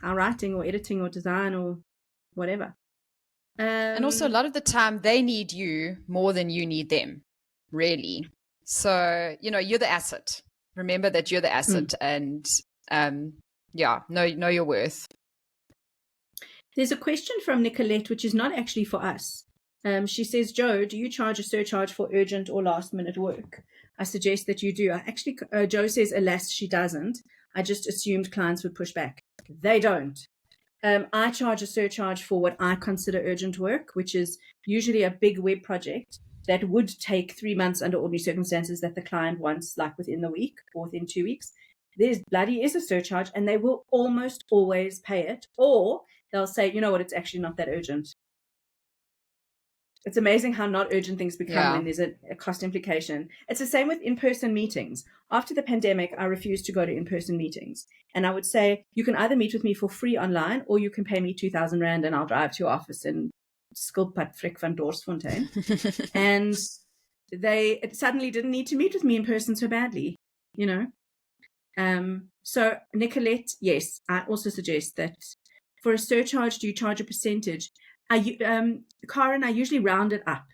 our writing or editing or design or whatever. And also, a lot of the time, they need you more than you need them, really. So, you're the asset. Remember that you're the asset, and know your worth. There's a question from Nicolette, which is not actually for us. She says, Joe, do you charge a surcharge for urgent or last minute work? I suggest that you do. Joe says, alas, she doesn't. I just assumed clients would push back. They don't. I charge a surcharge for what I consider urgent work, which is usually a big web project that would take 3 months under ordinary circumstances that the client wants, like within the week or within 2 weeks. There's bloody is a surcharge, and they will almost always pay it, or they'll say, you know what, it's actually not that urgent. It's amazing how not urgent things become when there's a cost implication. It's the same with in-person meetings. After the pandemic, I refused to go to in-person meetings. And I would say, you can either meet with me for free online, or you can pay me 2,000 Rand and I'll drive to your office in Skulpad Frick van Dorsfontein. And they suddenly didn't need to meet with me in person so badly, you know. So Nicolette, yes, I also suggest that for a surcharge, do you charge a percentage? Karen, I usually round it up.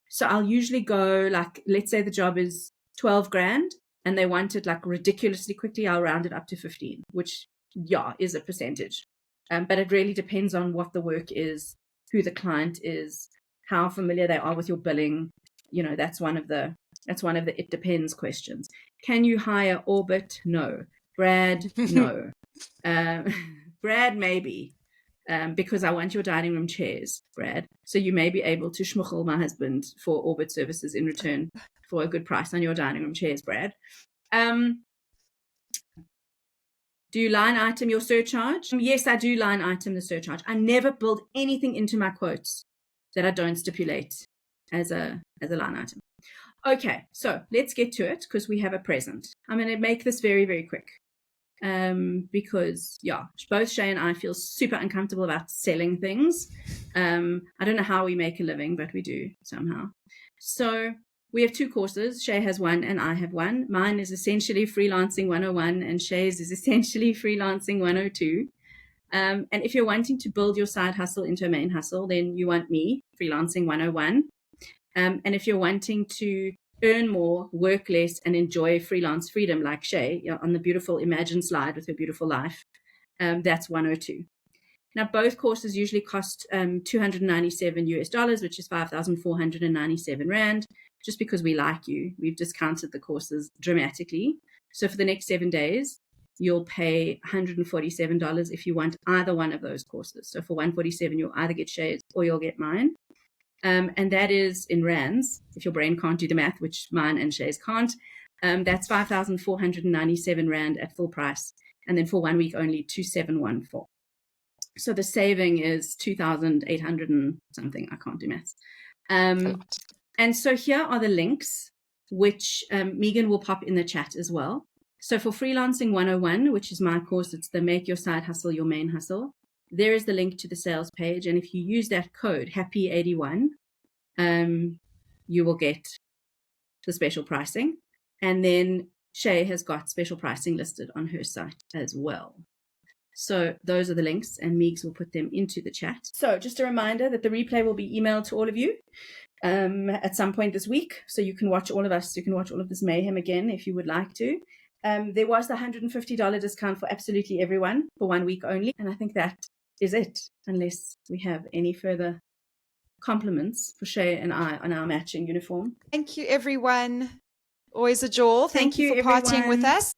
So I'll usually go, like, let's say the job is 12 grand and they want it like ridiculously quickly. I'll round it up to 15, which is a percentage. But it really depends on what the work is, who the client is, how familiar they are with your billing. You know, that's one of the it depends questions. Can you hire Orbit? No. Brad? No. Brad, maybe. Because I want your dining room chairs, Brad. So you may be able to schmuggel my husband for Orbit services in return for a good price on your dining room chairs, Brad. Do you line item your surcharge? Yes, I do line item the surcharge. I never build anything into my quotes that I don't stipulate as a line item. Okay, so let's get to it because we have a present. I'm going to make this very, very quick. Because both Shea and I feel super uncomfortable about selling things. I don't know how we make a living, but we do somehow. So we have 2 courses. Shea has one and I have one. Mine is essentially Freelancing 101 and Shea's is essentially Freelancing 102. And if you're wanting to build your side hustle into a main hustle, then you want me, Freelancing 101. And if you're wanting to earn more, work less, and enjoy freelance freedom like Shea on the beautiful Imagine slide with her beautiful life, that's 102. Now, both courses usually cost $297 which is 5,497 Rand. Just because we like you, we've discounted the courses dramatically. So for the next 7 days, you'll pay $147 if you want either one of those courses. So for $147, you'll either get Shea's or you'll get mine. And that is in rands, if your brain can't do the math, which mine and Shea's can't. That's 5,497 Rand at full price. And then for 1 week only, 2,714. So the saving is 2,800 and something. I can't do maths. And so here are the links, which Megan will pop in the chat as well. So for Freelancing 101, which is my course, it's the Make Your Side Hustle Your Main Hustle. There is the link to the sales page. And if you use that code, HAPPY81, you will get the special pricing. And then Shea has got special pricing listed on her site as well. So those are the links, and Meegs will put them into the chat. So just a reminder that the replay will be emailed to all of you at some point this week. So you can watch all of us. You can watch all of this mayhem again if you would like to. There was the $150 discount for absolutely everyone for 1 week only. And I think that is it, unless we have any further compliments for Shea and I on our matching uniform. Thank you, everyone. Always a joy. Thank you for everyone. partying with us.